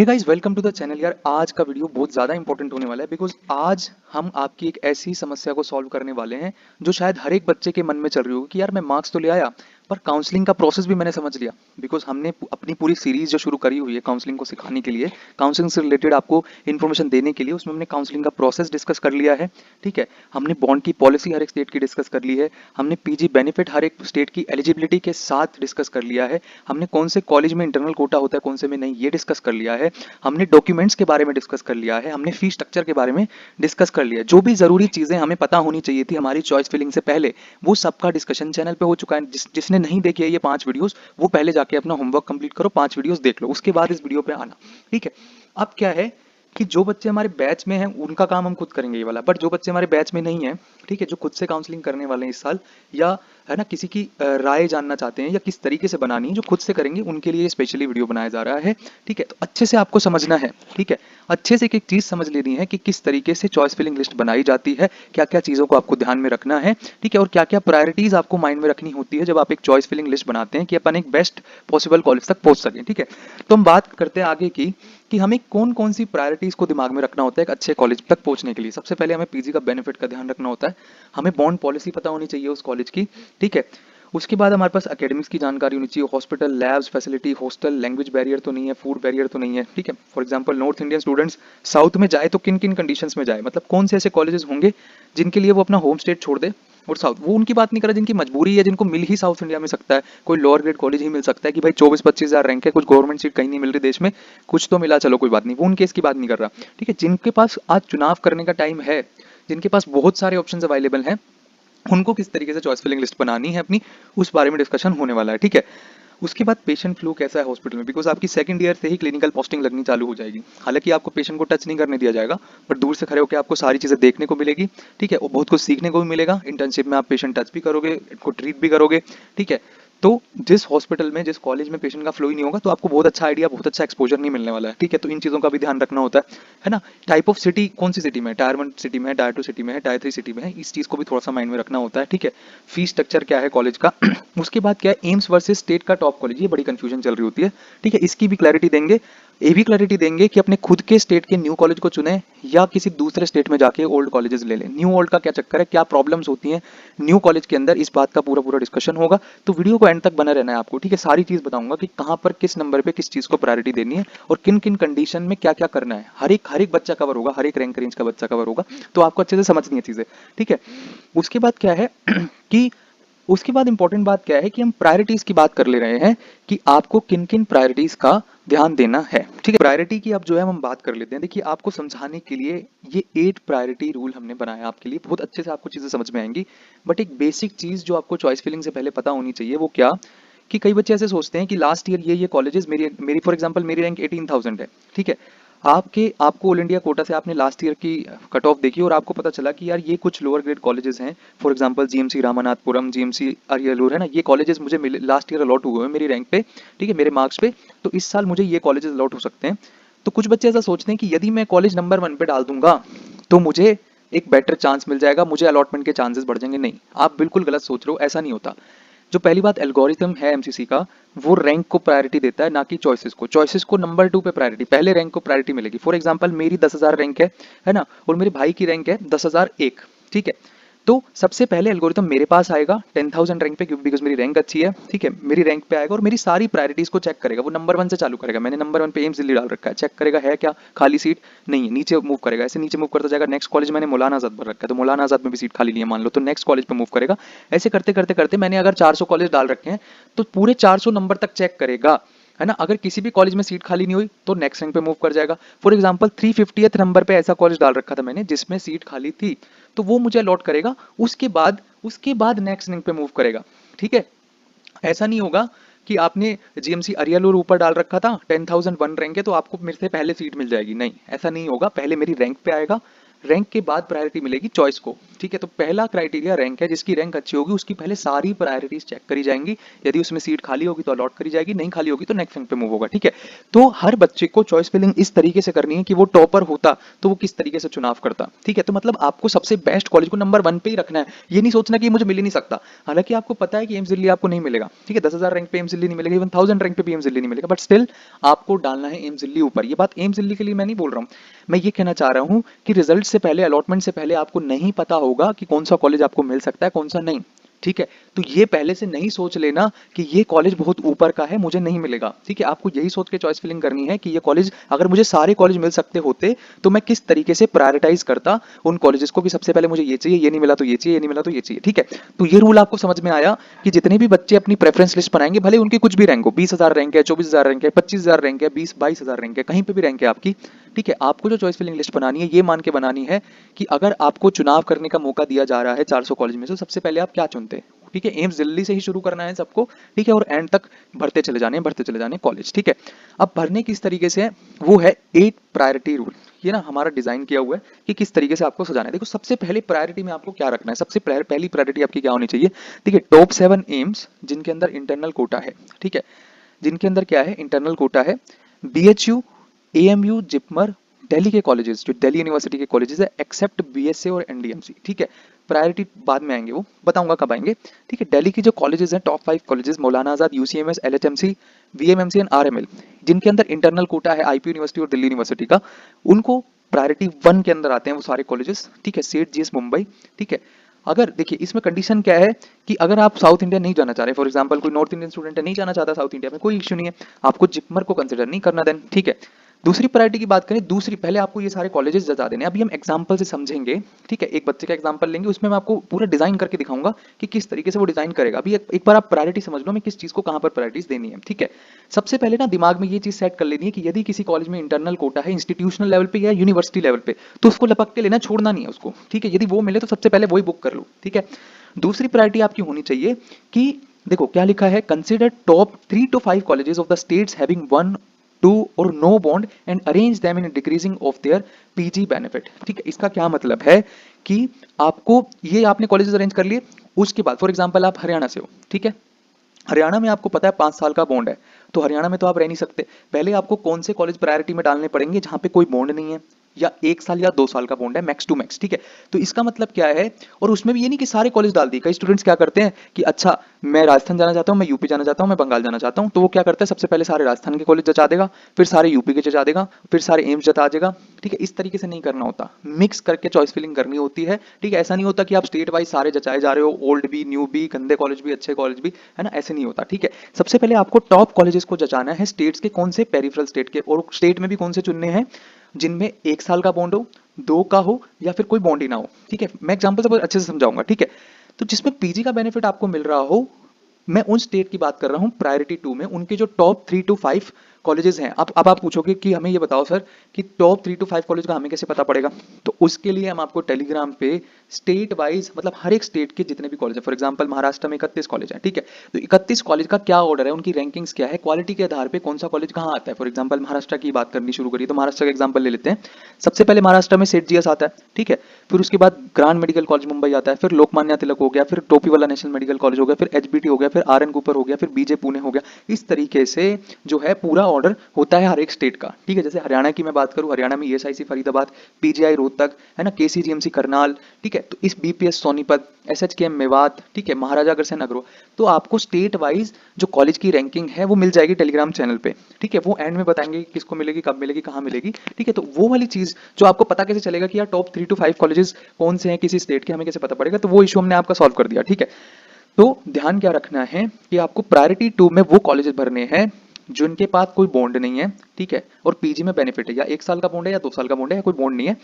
Hey guys, welcome to the channel. यार आज का वीडियो बहुत ज़्यादा इंपॉर्टेंट होने वाला है बिकॉज आज हम आपकी एक ऐसी समस्या को सॉल्व करने वाले हैं जो शायद हर एक बच्चे के मन में चल रही होगी कि यार मैं मार्क्स तो ले आया पर काउंसलिंग का प्रोसेस भी मैंने समझ लिया। बिकॉज हमने अपनी पूरी सीरीज जो शुरू करी हुई है काउंसलिंग को सिखाने के लिए, काउंसलिंग से रिलेटेड आपको इन्फॉर्मेशन देने के लिए, उसमें हमने काउंसलिंग का प्रोसेस डिस्कस कर लिया है। ठीक है, हमने बॉन्ड की पॉलिसी हर एक स्टेट की डिस्कस कर ली है, हमने पीजी बेनिफिट हर एक स्टेट की एलिजिबिलिटी के साथ डिस्कस कर लिया है, हमने कौन से कॉलेज में इंटरनल कोटा होता है कौन से में नहीं ये डिस्कस कर लिया है, हमने डॉक्यूमेंट्स के बारे में डिस्कस कर लिया है, हमने फीस स्ट्रक्चर के बारे में डिस्कस कर लिया है। जो भी जरूरी चीजें हमें पता होनी चाहिए थी हमारी चॉइस फिलिंग से पहले, वो सबका डिस्कशन चैनल पे हो चुका है। जिसने नहीं देखी है ये 5 वीडियोस, वो पहले जाके अपना होमवर्क कंप्लीट करो, 5 वीडियोस देख लो, उसके बाद इस वीडियो पे आना। ठीक है, अब क्या है कि जो बच्चे हमारे बैच में हैं उनका काम हम खुद करेंगे ये वाला, बट जो बच्चे हमारे बैच में नहीं है, ठीक है, जो खुद से काउंसलिंग करने वाले हैं इस साल, या है ना किसी की राय जानना चाहते हैं या किस तरीके से बनानी है, जो खुद से करेंगे उनके लिए स्पेशली वीडियो बनाया जा रहा है। ठीक है, तो अच्छे से आपको समझना है। ठीक है, अच्छे से एक चीज समझ लेनी है कि किस तरीके से चॉइस फिलिंग लिस्ट बनाई जाती है, क्या क्या चीजों को आपको ध्यान में रखना है। ठीक है, और क्या क्या प्रायोरिटीज आपको माइंड में रखनी होती है जब आप एक चॉइस फिलिंग लिस्ट बनाते हैं कि अपन एक बेस्ट पॉसिबल कॉलेज तक पहुंच सकें। ठीक है, तो हम बात करते हैं आगे की कि हमें कौन कौन सी प्रायोरिटीज को दिमाग में रखना होता है एक अच्छे कॉलेज तक पहुंचने के लिए। सबसे पहले हमें पीजी का बेनिफिट का ध्यान रखना होता है, हमें बॉन्ड पॉलिसी पता होनी चाहिए उस कॉलेज की। ठीक है, उसके बाद हमारे पास एकेडमिक्स की जानकारी होनी चाहिए, hospital, labs, facility, hostel, language barrier तो नहीं है, फूड बैरियर तो नहीं है। ठीक है, for example north Indian students south में जाए तो किन किन कंडीशंस में जाए, मतलब कौन से ऐसे कॉलेजेस होंगे जिनके लिए वो अपना होम स्टेट छोड़ दे और साउथ, वो उनकी बात नहीं कर रहा जिनकी मजबूरी है, जिनको मिल ही साउथ इंडिया में सकता है, कोई लोअर ग्रेड कॉलेज ही मिल सकता है कि भाई 24-25 हज़ार रैंक है, कुछ गवर्नमेंट सीट कहीं नहीं मिल रही देश में, कुछ तो मिला चलो कोई बात नहीं, वो उनके इसकी बात नहीं कर रहा। ठीक है, जिनके पास आज चुनाव करने का टाइम है, जिनके पास बहुत सारे ऑप्शंस अवेलेबल हैं, उनको किस तरीके से चॉइस फिलिंग लिस्ट बनानी है अपनी, उस बारे में डिस्कशन होने वाला है। ठीक है, उसके बाद पेशेंट फ्लो कैसा है हॉस्पिटल में, बिकॉज आपकी सेकंड ईयर से ही क्लिनिकल पोस्टिंग लगनी चालू हो जाएगी। हालांकि आपको पेशेंट को टच नहीं करने दिया जाएगा, बट दूर से खड़े होकर आपको सारी चीजें देखने को मिलेगी। ठीक है, और बहुत कुछ सीखने को भी मिलेगा। इंटर्नशिप में आप पेशेंट टच भी करोगे, इनको ट्रीट भी करोगे। ठीक है, तो जिस हॉस्पिटल में, जिस कॉलेज में पेशेंट का फ्लो ही नहीं होगा, तो आपको बहुत अच्छा आइडिया, बहुत अच्छा एक्सपोजर नहीं मिलने वाला है। ठीक है, तो इन चीजों का भी ध्यान रखना होता है ना। टाइप ऑफ सिटी, कौन सी सिटी में, टायर 1 सिटी में है, टायर 2 सिटी में है, टायर 3 सिटी में है, इस चीज को भी थोड़ा सा माइंड में रखना होता है। ठीक है, फीस स्ट्रक्चर क्या है कॉलेज का उसके बाद क्या है एम्स वर्सेस स्टेट का टॉप कॉलेज, ये बड़ी कंफ्यूजन चल रही होती है। ठीक है, इसकी भी क्लैरिटी देंगे। ये भी क्लैरिटी देंगे कि अपने खुद के स्टेट के न्यू कॉलेज को चुने या किसी दूसरे स्टेट में जाके ओल्ड कॉलेजेस ले लें। न्यू ओल्ड का क्या चक्कर है, क्या प्रॉब्लम्स होती हैं न्यू कॉलेज के अंदर, इस बात का पूरा पूरा डिस्कशन होगा। तो वीडियो को एंड तक बना रहना है आपको। ठीक है, सारी चीज बताऊंगा कि कहां पर किस नंबर पे किस चीज को प्रायोरिटी देनी है और किन किन कंडीशन में क्या क्या करना है। हर एक बच्चा कवर होगा, हर एक रैंक रेंज का बच्चा कवर होगा, तो आपको अच्छे से समझनी है चीजें। ठीक है, उसके बाद क्या है कि उसके बाद इंपॉर्टेंट बात क्या है कि हम प्रायोरिटीज की बात कर ले रहे हैं कि आपको किन किन प्रायोरिटीज का ध्यान देना है। ठीक है, प्रायोरिटी की अब जो है हम बात कर लेते हैं। देखिए, आपको समझाने के लिए ये 8 प्रायोरिटी रूल हमने बनाया आपके लिए, बहुत अच्छे से आपको चीजें समझ में आएंगी। बट एक बेसिक चीज जो आपको चॉइस फिलिंग से पहले पता होनी चाहिए वो क्या, कि कई बच्चे ऐसे सोचते हैं कि लास्ट ईयर ये कॉलेजेस, मेरी मेरी फॉर एग्जांपल मेरी रैंक 18,000 है। ठीक है, आपको ऑल इंडिया कोटा से आपने लास्ट ईयर की कट ऑफ देखी और आपको पता चला कि यार ये कुछ लोअर ग्रेड कॉलेजेस हैं, for example GMC Ramanathapuram, GMC Ariyalur, है ना, ये कॉलेजेस मुझे मिले लास्ट ईयर अलॉट हुए हैं मेरी रैंक पे। ठीक है, मेरे मार्क्स पे, तो इस साल मुझे ये कॉलेजेस अलॉट हो सकते हैं। तो कुछ बच्चे ऐसा सोचते हैं कि यदि मैं कॉलेज नंबर 1 पे डाल दूंगा तो मुझे एक बेटर चांस मिल जाएगा, मुझे अलॉटमेंट के चांसेस बढ़ जाएंगे। नहीं, आप बिल्कुल गलत सोच रहे हो, ऐसा नहीं होता। जो पहली बात एल्गोरिथम है एमसीसी का, वो रैंक को प्रायोरिटी देता है, ना कि चॉइसेस को। चॉइसेस को नंबर 2 पे प्रायोरिटी, पहले रैंक को प्रायोरिटी मिलेगी। फॉर एग्जांपल मेरी 10,000 रैंक है ना, और मेरे भाई की रैंक है 10,001। ठीक है, तो सबसे पहले एल्गोरिथम मेरे पास आएगा 10,000 रैंक पे, क्योंकि बिकॉज मेरी रैंक अच्छी है। ठीक है, मेरी रैंक पे आएगा और मेरी सारी प्रायोरिटीज को चेक करेगा। वो नंबर 1 से चालू करेगा, मैंने नंबर 1 पे एम्स दिल्ली डाल रखा है, चेक करेगा है क्या खाली सीट, नहीं है, नीचे मूव करेगा, ऐसे नीचे मूव करता जाएगा। नेक्स्ट कॉलेज मैंने मौलाना आजाद भर रखा है, तो मौलाना आजाद में भी सीट खाली नहीं है मान लो, तो नेक्स्ट कॉलेज पे मूव करेगा। ऐसे करते करते करते मैंने अगर 400 कॉलेज डाल रखे हैं तो पूरे 400 नंबर तक चेक करेगा, है ना। अगर किसी भी कॉलेज में सीट खाली नहीं हुई तो नेक्स्ट रैंक पे मूव कर जाएगा। फॉर एग्जांपल 350th नंबर पे ऐसा कॉलेज डाल रखा था मैंने जिसमें सीट खाली थी, तो वो मुझे अलॉट करेगा। उसके बाद नेक्स्ट रैंक पे मूव करेगा। ठीक है, ऐसा नहीं होगा कि आपने जीएमसी अरियलूर ऊपर डाल रखा था, 10,001 रैंक है तो आपको मेरे से पहले सीट मिल जाएगी। नहीं, ऐसा नहीं होगा, पहले मेरी रैंक पे आएगा, रैंक के बाद प्रायोरिटी मिलेगी चॉइस को, ठीक है। तो पहला क्राइटेरिया रैंक है, जिसकी रैंक अच्छी होगी उसकी पहले सारी प्रायोरिटीज चेक करी जाएंगी। यदि उसमें सीट खाली होगी तो अलॉट करी जाएगी, नहीं खाली होगी तो नेक्स्ट रैंक पे मूव होगा, ठीक है। तो हर बच्चे को चॉइस फिलिंग इस तरीके से करनी है कि वो टॉपर होता तो वो किस तरीके से चुनाव करता, ठीक है। तो मतलब आपको सबसे बेस्ट कॉलेज को नंबर 1 पे ही रखना है, ये नहीं सोचना कि मुझे मिल ही नहीं सकता। हालांकि आपको पता है कि एम्स दिल्ली आपको नहीं मिलेगा, ठीक है। 10,000 रैंक पे एम्स दिल्ली नहीं मिलेगा, इवन 1000 रैंक पे भी एम्स दिल्ली नहीं मिलेगा, बट स्टिल आपको डालना है एम्स दिल्ली ऊपर। ये बात एम्स दिल्ली के लिए मैं नहीं बोल रहा हूँ, मैं ये कहना चाह रहा हूँ कि रिजल्ट से पहले, अलॉटमेंट से पहले आपको नहीं पता होगा कि कौन सा कॉलेज आपको मिल सकता है कौन सा नहीं, ठीक है। तो ये पहले से नहीं सोच लेना कि ये कॉलेज बहुत ऊपर का है मुझे नहीं मिलेगा, ठीक है। आपको यही सोच के चॉइस फिलिंग करनी है कि ये कॉलेज, अगर मुझे सारे कॉलेज मिल सकते होते तो मैं किस तरीके से प्रायोरिटाइज करता उन कॉलेजेस को, कि सबसे पहले मुझे ये चाहिए, ये नहीं मिला तो ये चाहिए, ये नहीं मिला तो ये चाहिए, ठीक है। तो ये रूल आपको समझ में आया कि जितने भी बच्चे अपनी प्रेफरेंस लिस्ट बनाएंगे, भले उनकी कुछ भी रैंक हो, 20,000 रैंक है, 24,000 रैंक है, 25,000 रैंक है, 22,000 रैंक है, कहीं पे भी रैंक है आपकी, ठीक है। आपको जो चॉइस फिलिंग लिस्ट बनानी है ये मान के बनानी है कि अगर आपको चुनाव करने का मौका दिया जा रहा है 400 कॉलेज में से, सबसे पहले आप क्या चुनते हैं, ठीक है। एम्स दिल्ली से ही शुरू करना है सबको, ठीक है, और एंड तक भरते चले जाने कॉलेज, ठीक है। अब भरने किस तरीके से है, वो है 8 प्रायोरिटी रूल। ये ना हमारा डिजाइन किया हुआ है कि किस तरीके से आपको सजाना है। देखो सबसे पहले प्रायोरिटी में आपको क्या रखना है, सबसे पहली प्रायोरिटी आपकी क्या होनी चाहिए, ठीक है। टॉप 7 एम्स जिनके अंदर इंटरनल कोटा है, ठीक है, जिनके अंदर क्या है इंटरनल कोटा है, बीएचयू, एएमयू, जिपमर, दिल्ली के कॉलेजेस, जो दिल्ली यूनिवर्सिटी के कॉलेजेस है, एक्सेप्ट बीएसए और एनडीएमसी, ठीक है। प्रायोरिटी बाद में आएंगे, वो बताऊंगा कब आएंगे, ठीक है। दिल्ली की जो कॉलेजेस हैं, top 5 colleges, Maulana Azad, UCMS, एलएचएमसी, VMMC and RML, जिनके अंदर इंटरनल कोटा है आईपी यूनिवर्सिटी और दिल्ली यूनिवर्सिटी का, उनको प्रायोरिटी 1 के अंदर आते हैं वो सारे कॉलेजेस, ठीक है। सेठ जीएस मुंबई, ठीक है। अगर देखिए इसमें कंडीशन क्या है कि अगर आप साउथ इंडिया नहीं जाना चाह रहे, फॉर एग्जांपल कोई नॉर्थ इंडियन स्टूडेंट है नहीं जाना चाहता साउथ इंडिया में, कोई इश्यू नहीं है, आपको जिपमर को कंसिडर नहीं करना देन, ठीक है। दूसरी प्रायोरिटी की बात करें, दूसरी पहले आपको ये सारे कॉलेजेस बता देने, अभी हम एग्जांपल से समझेंगे, ठीक है। एक बच्चे का एग्जांपल लेंगे, उसमें मैं आपको पूरा डिजाइन करके दिखाऊंगा कि किस तरीके से वो डिजाइन करेगा। अभी एक बार आप प्रायोरिटी समझ लो, मैं किस चीज को कहां पर प्रायोरिटीज देनी है, ठीक है। सबसे पहले ना दिमाग में ये चीज सेट कर लेनी है कि यदि किसी कॉलेज में इंटरनल कोटा है इंस्टीट्यूशनल लेवल पे या यूनिवर्सिटी लेवल पे, तो उसको लपक के लेना, छोड़ना नहीं है उसको, ठीक है। यदि वो मिले तो सबसे पहले वही बुक कर लो, ठीक है। दूसरी प्रायोरिटी आपकी होनी चाहिए कि देखो क्या लिखा है, consider top 3 to 5 colleges of the states having 1, 2 और no bond and arrange them in decreasing of their PG benefit, ठीक है। इसका क्या मतलब है कि आपको ये आपने कॉलेजेस अरेंज कर लिए, उसके बाद फॉर एग्जांपल आप हरियाणा से हो, ठीक है। हरियाणा में आपको पता है 5 साल का बॉन्ड है, तो हरियाणा में तो आप रह नहीं सकते, पहले आपको कौन से कॉलेज प्रायोरिटी में डालने पड़ेंगे जहां पे कोई बॉन्ड नहीं है, या 1 साल या 2 साल का बॉन्ड है मैक्स टू मैक्स, ठीक है। तो इसका मतलब क्या है, और उसमें भी ये नहीं कि सारे कॉलेज डाल दिए, कई स्टूडेंट्स क्या करते हैं कि अच्छा मैं राजस्थान जाना चाहता हूँ, मैं यूपी जाना चाहता हूँ, मैं बंगाल जाना चाहता हूँ, तो वो क्या करता है सबसे पहले सारे राजस्थान के कॉलेज जचा देगा, फिर सारे यूपी के जचा देगा, फिर सारे एम्स जता देगा, ठीक है। इस तरीके से नहीं करना होता, मिक्स करके चॉइस फिलिंग करनी होती है, ठीक है। ऐसा नहीं होता कि आप स्टेट वाइज सारे जचाए जा रहे हो, ओल्ड भी, न्यू भी, गंदे कॉलेज भी, अच्छे कॉलेज भी, है ना, ऐसे नहीं होता, ठीक है। सबसे पहले आपको टॉप कॉलेजेस को जचाना है, स्टेट्स के कौन से, पेरिफेरल स्टेट के, और स्टेट में भी कौन से चुनने हैं जिनमें 1 साल का बॉन्ड हो, 2 का हो, या फिर कोई बॉन्ड ही ना हो, ठीक है। मैं एग्जांपल से बहुत अच्छे से समझाऊंगा, ठीक है। तो जिसमें पीजी का बेनिफिट आपको मिल रहा हो, मैं उन स्टेट की बात कर रहा हूं प्रायोरिटी 2 में, उनके जो टॉप 3 to 5 कॉलेजेस हैं। अब आप पूछोगे कि हमें ये बताओ सर कि टॉप 3 to 5 कॉलेज का हमें कैसे पता पड़ेगा, तो उसके लिए हम आपको टेलीग्राम पे स्टेट वाइज, मतलब हर एक स्टेट के जितने भी कॉलेज है, फॉर एग्जांपल महाराष्ट्र में 31 कॉलेज है, ठीक है। तो 31 कॉलेज का क्या ऑर्डर है, उनकी रैंकिंग्स क्या है, क्वालिटी के आधार पे कौन सा कॉलेज कहाँ आता है। फॉर एग्जांपल महाराष्ट्र की बात करनी शुरू करिए तो महाराष्ट्र का एग्जांपल ले लेते हैं। सबसे पहले महाराष्ट्र में सेठ जीएस आता है, ठीक है। फिर उसके बाद ग्रांड मेडिकल कॉलेज मुंबई आता है, फिर लोकमान्य तिलक हो गया, फिर टोपीवाला नेशनल मेडिकल कॉलेज हो गया, फिर एचबीटी हो गया, फिर आरएन कूपर हो गया, फिर बीजे पुणे हो गया। इस तरीके से जो है पूरा ऑर्डर होता है हर एक स्टेट का, ठीक है। जैसे हरियाणा की मैं बात करूं, हरियाणा में ईएसआईसी फरीदाबाद, पीजीआई रोहतक, है ना, केसीजीएमसी करनाल, ठीक है। तो इस बीपीएस सोनीपत, एसएचकेएम मेवात, ठीक है, महाराजा अग्रसेन अग्रवाल। तो आपको स्टेट वाइज जो कॉलेज की रैंकिंग है वो मिल जाएगी टेलीग्राम चैनल पे, ठीक है। वो एंड में बताएंगे किसको मिलेगी, कब मिलेगी, कहाँ मिलेगी, ठीक है। तो वो वाली चीज जो आपको पता कैसे चलेगा कि यार टॉप 3 to 5 कॉलेजेस कौन से हैं किसी स्टेट के, हमें कैसे पता पड़ेगा, तो वो इशू हमने आपका सॉल्व कर दिया, ठीक है। तो ध्यान क्या रखना है कि आपको प्रायोरिटी 2 में वो कॉलेजेस भरने हैं जिनके पास कोई बॉन्ड नहीं है, ठीक है, और पीजी में बेनिफिट है, या 1 साल का बॉन्ड है या 2 साल का बॉन्ड है, या कोई बॉन्ड नहीं है,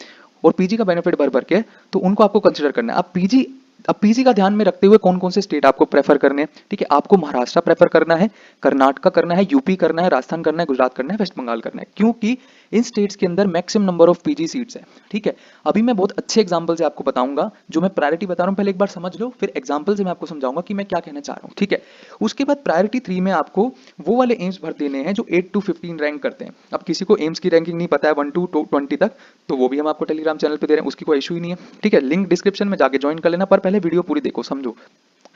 और पीजी का बेनिफिट भर भर के, तो उनको आपको कंसिडर करना है। अब पीजी अब पीजी का ध्यान में रखते हुए कौन कौन से स्टेट आपको प्रेफर करने हैं, ठीक है। आपको महाराष्ट्र प्रेफर करना है, कर्नाटका करना है, यूपी करना है, राजस्थान करना है, गुजरात करना है, वेस्ट बंगाल करना है, क्योंकि इन स्टेट्स के अंदर maximum number of PG seats है, ठीक है। अभी मैं बहुत अच्छे एग्जांपल से आपको बताऊंगा, जो मैं प्रायोरिटी बता रहा हूँ पहले एक बार समझ लो, फिर एग्जांपल से मैं आपको समझाऊंगा कि मैं क्या कहना चाह रहा हूँ, ठीक है। उसके बाद प्रायोरिटी 3 में आपको वो वाले एम्स भर देने हैं जो 8 to 15 रैंक करते हैं। अब किसी को एम्स की रैंकिंग नहीं पता है 1 to 20 तक, तो वो भी हम आपको टेलीग्राम चैनल पे दे रहे हैं, उसकी कोई इशू ही नहीं है, ठीक है। लिंक डिस्क्रिप्शन में जाके ज्वाइन कर लेना, पर पहले वीडियो पूरी देखो, समझो,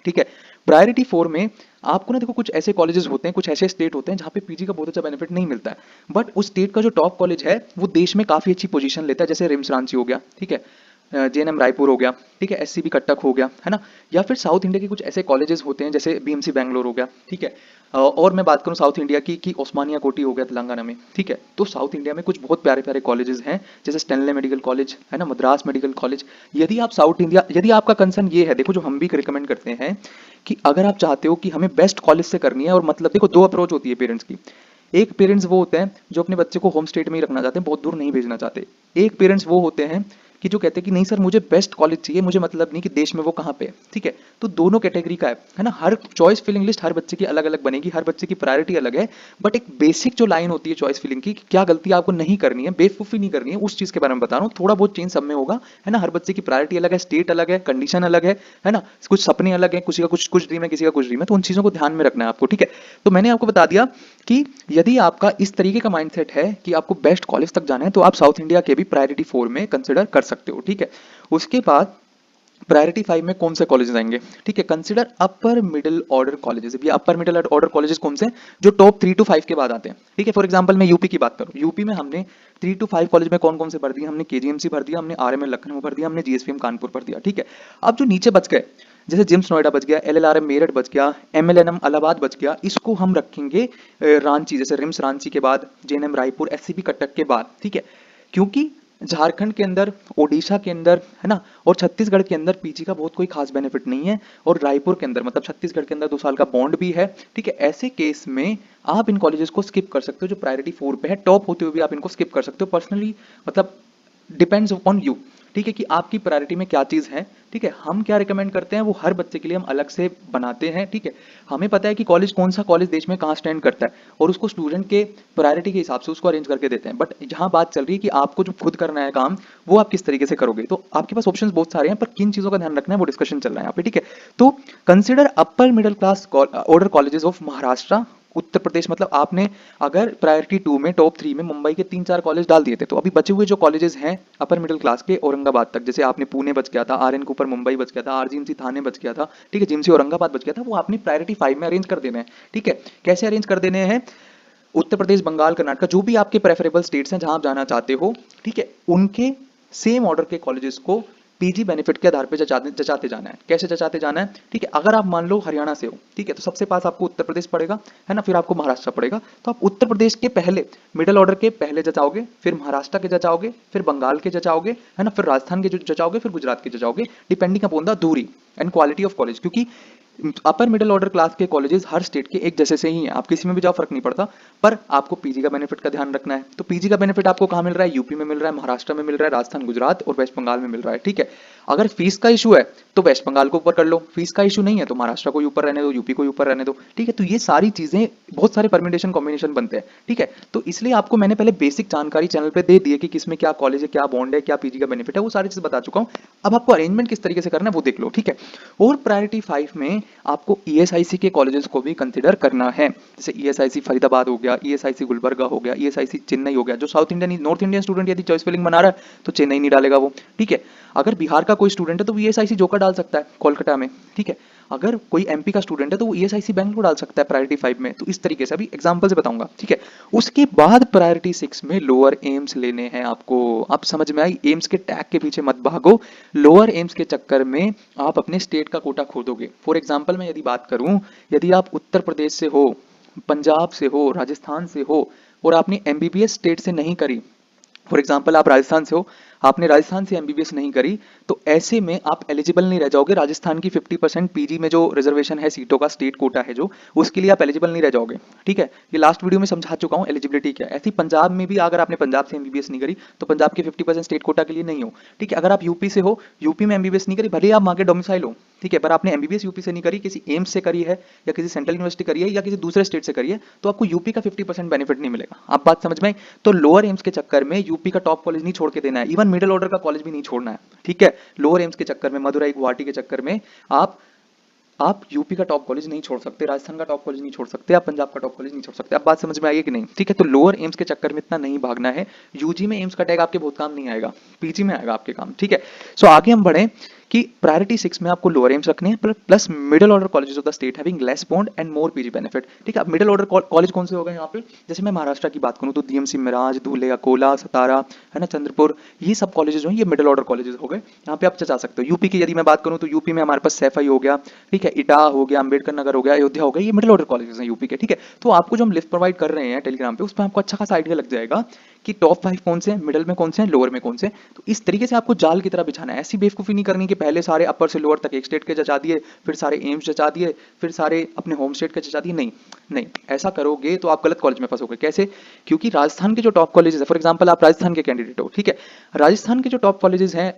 ठीक है। प्रायोरिटी 4 में आपको ना देखो कुछ ऐसे कॉलेजेस होते हैं, कुछ ऐसे स्टेट होते हैं जहाँ पे पीजी का बहुत अच्छा बेनिफिट नहीं मिलता है, बट उस स्टेट का जो टॉप कॉलेज है वो देश में काफी अच्छी पोजीशन लेता है, जैसे रिम्स रांची हो गया, ठीक है, जेएनएम रायपुर हो गया, ठीक है, एससीबी कटक हो गया, है ना। या फिर साउथ इंडिया के कुछ ऐसे कॉलेजेस होते हैं जैसे बीएमसी बैंगलोर हो गया, ठीक है। और मैं बात करूं साउथ इंडिया की कि ओस्मानिया कोटी हो गया तेलंगाना में, ठीक है। तो साउथ इंडिया में कुछ बहुत प्यारे प्यारे कॉलेजेस हैं, जैसे स्टेनले मेडिकल कॉलेज, है ना, मद्रास मेडिकल कॉलेज। यदि आप साउथ इंडिया, यदि आपका कंसर्न ये है, देखो जो हम भी रिकमेंड करते हैं कि अगर आप चाहते हो कि हमें बेस्ट कॉलेज से करनी है, और मतलब देखो दो अप्रोच होती है पेरेंट्स की। एक पेरेंट्स वो होते हैं जो अपने बच्चे को होम स्टेट में ही रखना चाहते हैं, बहुत दूर नहीं भेजना चाहते। एक पेरेंट्स वो होते हैं कि जो कहते हैं कि नहीं सर मुझे बेस्ट कॉलेज चाहिए, मुझे मतलब नहीं कि देश में वो कहाँ पे है, ठीक है। तो दोनों कैटेगरी का है ना। हर चॉइस फिलिंग लिस्ट हर बच्चे की अलग अलग बनेगी, हर बच्चे की प्रायोरिटी अलग है, बट एक बेसिक जो लाइन होती है चॉइस फिलिंग की, कि क्या गलती आपको नहीं करनी है, बेवकूफी नहीं करनी है, उस चीज के बारे में बता रहा हूँ। थोड़ा बहुत चेंज सब में होगा, है ना। हर बच्चे की प्रायोरिटी अलग है, स्टेट अलग है, कंडीशन अलग है ना। कुछ सपने अलग है, किसी का कुछ कुछ ड्रीम है, किसी का कुछ ड्रीम है, तो उन चीजों को ध्यान में रखना है आपको, ठीक है। तो मैंने आपको बता दिया कि यदि आपका इस तरीके का माइंडसेट है कि आपको बेस्ट कॉलेज तक जाना है, तो आप साउथ इंडिया के भी प्रायोरिटी 4 में कंसिडर कर सकते हो, ठीक है। उसके बाद प्रायोरिटी 5 में कौन से कॉलेजेस आएंगे, ठीक है। Consider upper middle order colleges. ये अपर मिडिल ऑर्डर कॉलेजेस कौन से हैं? जो टॉप 3 to 5 के बाद आते हैं, ठीक है। फॉर एग्जांपल मैं यूपी की बात करूं, यूपी में हमने 3 to 5 कॉलेज में कौन कौन से भर दिए, हमने केजीएमसी भर दिया, हमने आरएमएल लखनऊ भर दिया, हमने जीएसपीएम कानपुर भर दिया, ठीक है। अब जो नीचे बच गए, जैसे जिम्स नोएडा बच गया, एलएलआरएम मेरठ बच गया, एमएलएनएम इलाहाबाद बच गया, इसको हम रखेंगे रांची, जैसे रिम्स रांची के बाद जेएनएम रायपुर, एससीबी कटक के बाद, ठीक है। क्योंकि झारखंड के अंदर, ओडिशा के अंदर, है ना, और छत्तीसगढ़ के अंदर पीजी का बहुत कोई खास बेनिफिट नहीं है, और रायपुर के अंदर मतलब छत्तीसगढ़ के अंदर 2 साल का बॉन्ड भी है, ठीक है। ऐसे केस में आप इन कॉलेजेस को स्किप कर सकते हो, जो प्रायोरिटी 4 पे है, टॉप होते हुए भी आप इनको स्किप कर सकते हो। पर्सनली मतलब डिपेंड्स अपॉन यू, ठीक है, कि आपकी प्रायोरिटी में क्या चीज है, ठीक है। हम क्या रिकमेंड करते हैं वो हर बच्चे के लिए हम अलग से बनाते हैं, ठीक है। हमें पता है कि कॉलेज कौन सा कॉलेज देश में कहाँ स्टैंड करता है, और उसको स्टूडेंट के प्रायोरिटी के हिसाब से उसको अरेंज करके देते हैं। बट जहां बात चल रही है कि आपको जो खुद करना है काम, वो आप किस तरीके से करोगे, तो आपके पास ऑप्शंस बहुत सारे हैं, पर किन चीजों का ध्यान रखना है वो डिस्कशन चल रहा है यहाँ पे, ठीक है। तो consider upper middle class order colleges of Maharashtra, Uttar Pradesh. मतलब आपने अगर प्रायोरिटी 2 में टॉप 3 में मुंबई के 3-4 कॉलेज डाल दिए थे, तो अभी बचे हुए जो कॉलेजेस हैं अपर मिडिल क्लास के, औरंगाबाद तक, जैसे आपने पुणे बच गया था, आरएन के ऊपर मुंबई बच गया था, आरजीएमसी थाने बच गया था, ठीक है, जिमसी औरंगाबाद बच गया था, वो आपने प्रायोरिटी 5 में अरेंज कर देना है, ठीक है। कैसे अरेंज कर देने हैं? उत्तर प्रदेश, बंगाल, कर्नाटक, जो भी आपके प्रेफरेबल स्टेट्स हैं जहां आप जाना चाहते हो, ठीक है, उनके सेम ऑर्डर के कॉलेजेस को पीजी बेनिफिट के आधार पे जचाते जाना है। कैसे जचाते जाना है, ठीक है। अगर आप मान लो हरियाणा से हो, ठीक है, तो सबसे पास आपको उत्तर प्रदेश पड़ेगा, है ना, फिर आपको महाराष्ट्र पड़ेगा। तो आप उत्तर प्रदेश के पहले मिडिल ऑर्डर के पहले जचाओगे, फिर महाराष्ट्र के जचाओगे, फिर बंगाल के जचाओगे, है ना, फिर राजस्थान के जचाओगे, फिर गुजरात के जचाओगे, डिपेंडिंग अपॉन द दूरी एंड क्वालिटी ऑफ कॉलेज। क्योंकि अपर मिडिल ऑर्डर क्लास के कॉलेजेस हर स्टेट के एक जैसे से ही हैं, आप किसी में भी जाओ फर्क नहीं पड़ता, पर आपको पीजी का बेनिफिट का ध्यान रखना है। तो पीजी का बेनिफिट आपको कहाँ मिल रहा है? यूपी में मिल रहा है, महाराष्ट्र में मिल रहा है, राजस्थान, गुजरात और वेस्ट बंगाल में मिल रहा है, ठीक है। अगर फीस का इशू है तो वेस्ट बंगाल को ऊपर कर लो, फीस का इशू नहीं है तो महाराष्ट्र को ऊपर रहने दो, यूपी को ऊपर रहने दो, ठीक है। तो ये सारी चीजें, बहुत सारे परम्यूटेशन कॉम्बिनेशन बनते हैं, ठीक है। तो इसलिए आपको मैंने पहले बेसिक जानकारी चैनल पे दे दी है कि किसमें क्या कॉलेज है, क्या बॉन्ड है, क्या पीजी का बेनिफिट है, वो सारी चीज बता चुका हूँ। अब आपको अरेंजमेंट किस तरीके से करना है वो देख लो, ठीक है। और प्रायोरिटी 5 में आपको ईएसआईसी के कॉलेजेस को भी कंसिडर करना है, जैसे ईएसआईसी फरीदाबाद हो गया, ईएसआईसी गुलबर्गा हो गया, ईएसआईसी चेन्नई हो गया। जो south Indian, north Indian student यदि चॉइस फिलिंग बना रहा है तो चेन्नई नहीं डालेगा वो, ठीक है। अगर बिहार का कोई स्टूडेंट है तो वो ईएसआईसी जोका डाल सकता है कोलकाता में, ठीक है। अगर कोई एमपी का स्टूडेंट है तो वो ईएसआईसी बैंगलोर डाल सकता है प्रायोरिटी 5 में। तो इस तरीके से अभी एग्जांपल से बताऊंगा, ठीक है। उसके बाद प्रायोरिटी 6 में लोअर एम्स लेने हैं आपको। आप समझ में आई? एम्स के टैग के पीछे मत भागो, लोअर एम्स के चक्कर में आप अपने स्टेट का कोटा खो दोगे। फॉर एग्जाम्पल मैं यदि बात करूं, यदि आप उत्तर प्रदेश से हो, पंजाब से हो, राजस्थान से हो, और आपने एमबीबीएस स्टेट से नहीं करी, फॉर एग्जाम्पल आप राजस्थान से हो, आपने राजस्थान से एमबीबीएस नहीं करी, तो ऐसे में आप एलिजिबल नहीं रह जाओगे। राजस्थान की 50% पीजी में जो रिजर्वेशन है सीटों का, स्टेट कोटा है जो, उसके लिए आप एलिजिबल नहीं रह जाओगे। ठीक है, ये लास्ट वीडियो में समझा चुका हूँ एलिजिबिलिटी क्या है। ऐसे ही पंजाब में भी अगर आपने पंजाब से एमबीबीएस नहीं करी तो पंजाब के 50% स्टेट कोटा के लिए नहीं हो। ठीक है, अगर आप यूपी से हो, यूपी में एमबीबीएस नहीं करी, भले ही आप वहाँ के डोमिसाइल हो, ठीक है, पर आपने एमबीबीएस यूपी से नहीं करी, किसी एम्स से करी है या किसी सेंट्रल यूनिवर्सिटी करी है या किसी दूसरे स्टेट से करी है, तो आपको यूपी का 50% बेनिफिट नहीं मिलेगा। आप बात समझ में आई? तो लोअर एम्स के चक्कर में यूपी का टॉप कॉलेज नहीं छोड़ के देना है, इवन मिडिल ऑर्डर का कॉलेज भी नहीं छोड़ना है। ठीक है, लोअर एम्स के चक्कर में, मदुरई गुवाहाटी के चक्कर में आप यूपी का टॉप कॉलेज नहीं छोड़ सकते, राजस्थान का टॉप कॉलेज नहीं छोड़ सकते, आप पंजाब का टॉप कॉलेज नहीं छोड़ सकते। अब बात समझ में आई है कि नहीं? ठीक है, तो लोअर एम्स के चक्कर में इतना नहीं भागना है। यूजी में एम्स का टैग आपके बहुत काम नहीं आएगा, पीजी में आएगा आपके काम। ठीक है, सो आगे हम बढ़े कि प्रायोरिटी 6 में आपको लोअर एम्स रखने हैं plus middle order colleges of the state having less bond and more PG benefit. ठीक है, अब मिडिल ऑर्डर कॉलेज कौन से हो गए यहाँ पे? जैसे मैं महाराष्ट्र की बात करूँ तो डीएमसी मिराज, धुले, अकोला, सतारा, है ना, चंद्रपुर, ये सब कॉलेजेस जो हैं ये मिडिल ऑर्डर कॉलेजेस हो गए, यहाँ पे आप जा सकते हो। यूपी की यदि मैं बात करूँ तो यूपी में हमारे पास सैफई हो गया, ठीक है, इटा हो गया, अंबेडकर नगर हो गया, अयोध्या हो गया, ये मिडिल ऑर्डर कॉलेजेस हैं यूपी के। ठीक है, तो आपको जो हम लिस्ट प्रोवाइड कर रहे हैं टेलीग्राम पे, उस पर आपको अच्छा खासा आइडिया लग जाएगा कि टॉप 5 कौन से हैं, मिडिल में कौन से हैं, लोअर में कौन से। तो इस तरीके से आपको जाल की तरह बिछाना है। ऐसी बेवकूफ़ी नहीं करनी कि पहले सारे अपर से लोअर तक एक स्टेट के जचा दिए, फिर सारे एम्स जचा दिए, फिर सारे अपने होम स्टेट के जचा दिए। नहीं नहीं, ऐसा करोगे तो आप गलत कॉलेज में फंसोगे। कैसे? क्योंकि राजस्थान के जो टॉप कॉलेजेस है, फॉर एग्जांपल आप राजस्थान के कैंडिडेट हो, ठीक है, राजस्थान के जो टॉप कॉलेजेस हैं,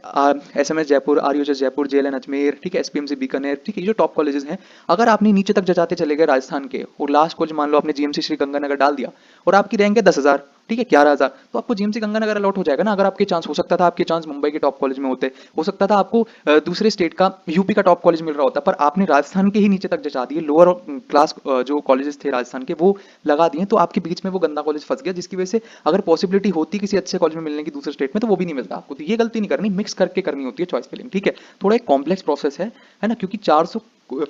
एसएमएस जयपुर, आरयूएच जयपुर, जेएलएन अजमेर, ठीक है, एसपीएमसी बीकानेर, ठीक है, ये जो टॉप कॉलेजेस हैं, अगर आपने नीचे तक जचाते चले गए राजस्थान के और लास्ट कॉलेज मान लो आपने जीएमसी श्री गंगानगर डाल दिया और आपकी रैंक है 10,000, ठीक है, 11,000, तो आपको जीएमसी गंगानगर अलॉट हो जाएगा ना। अगर आपके चांस, हो सकता था आपके चांस मुंबई के टॉप कॉलेज में होते, हो सकता था आपको दूसरे स्टेट का, यूपी का टॉप कॉलेज मिल रहा होता, पर आपने राजस्थान के ही नीचे तक जचा दिए, लोअर क्लास जो कॉलेजेस थे राजस्थान के वो लगा दिए, तो आपके बीच में वो गंदा कॉलेज फंस गया, जिसकी वजह से अगर पॉसिबिलिटी होती किसी अच्छे कॉलेज में मिलने की दूसरे स्टेट में, तो वो भी नहीं मिलता आपको। तो ये गलती नहीं करनी, मिक्स करके करनी होती है चॉइस फिलिंग। ठीक है, थोड़ा एक कॉम्प्लेक्स प्रोसेस है ना, क्योंकि 400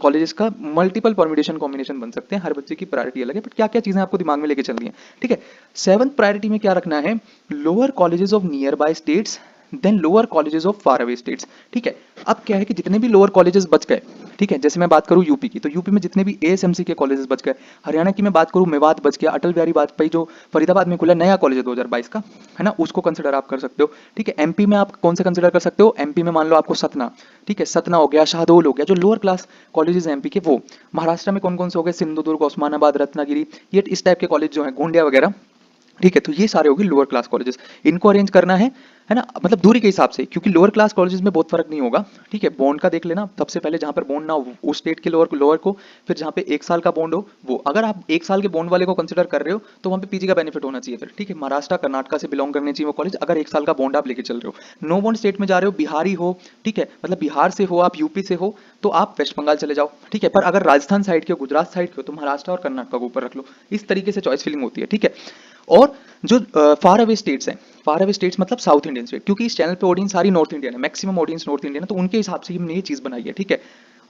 कॉलेजेस का मल्टीपल परम्यूटेशन कॉम्बिनेशन बन सकते हैं, हर बच्चे की प्रायोरिटी अलग है, बट क्या क्या चीजें आपको दिमाग में लेके चलनी है। ठीक है, 7th प्रायोरिटी में क्या रखना है? Lower colleges of nearby states then lower colleges of far away states. ठीक है, अब क्या है कि जितने भी लोअर कॉलेजेस बच गए, ठीक है, जैसे मैं बात करूं यूपी की, तो यूपी में जितने भी एएसएमसी के कॉलेजेस बच गए, हरियाणा की मैं बात करूं मेवात बच गया, अटल बिहारी वाजपेयी जो फरीदाबाद में खुला नया कॉलेज है 2022 का, है ना, उसको कंसिडर आप कर सकते हो। ठीक है, एमपी में आप कौन से कंसिडर कर सकते हो? एमपी में मान लो आपको सतना, ठीक है, सतना हो गया, शाहडोल हो गया, जो लोअर क्लास कॉलेजेस हैं एमपी के वो। महाराष्ट्र में कौन कौन से हो गए? सिंधुदुर्ग, ओस्मानाबाद, रत्नागिरी, ये इस टाइप के कॉलेज जो हैं, गोंडिया वगैरह। ठीक है, तो ये सारे होंगे लोअर क्लास कॉलेजेस, इनको अरेंज करना है ना, मतलब दूरी के हिसाब से, क्योंकि लोअर क्लास कॉलेजेस में बहुत फर्क नहीं होगा। ठीक है, बॉन्ड का देख लेना, सबसे पहले जहां पर बॉन्ड ना हो उस स्टेट के लोअर लोअर को, फिर जहां पे 1 साल का बॉन्ड हो वो। अगर आप 1 साल के बॉन्ड वाले को कंसिडर कर रहे हो तो वहां पे पीजी का बेनिफिट होना चाहिए फिर। ठीक है, महाराष्ट्र कर्नाटका से बिलोंग करने चाहिए वो कॉलेज, अगर 1 साल का बॉन्ड आप लेके चल रहे हो। नो बॉन्ड स्टेट में जा रहे हो, बिहारी हो, ठीक है, मतलब बिहार से हो आप, यूपी से हो, तो आप वेस्ट बंगाल चले जाओ। ठीक है, पर अगर राजस्थान साइड के हो, गुजरात साइड के हो, तो महाराष्ट्र और कर्नाटका को ऊपर रख लो। इस तरीके से चॉइस फिलिंग होती है। ठीक है, और जो फार अवे स्टेट्स हैं, फार अवे स्टेट्स मतलब साउथ इंडियन स्टेट, क्योंकि इस चैनल पे ऑडियंस सारी नॉर्थ इंडियन है, मैक्सिमम ऑडियंस नॉर्थ इंडियन है, तो उनके हिसाब से हमने ये चीज बनाई है। ठीक है,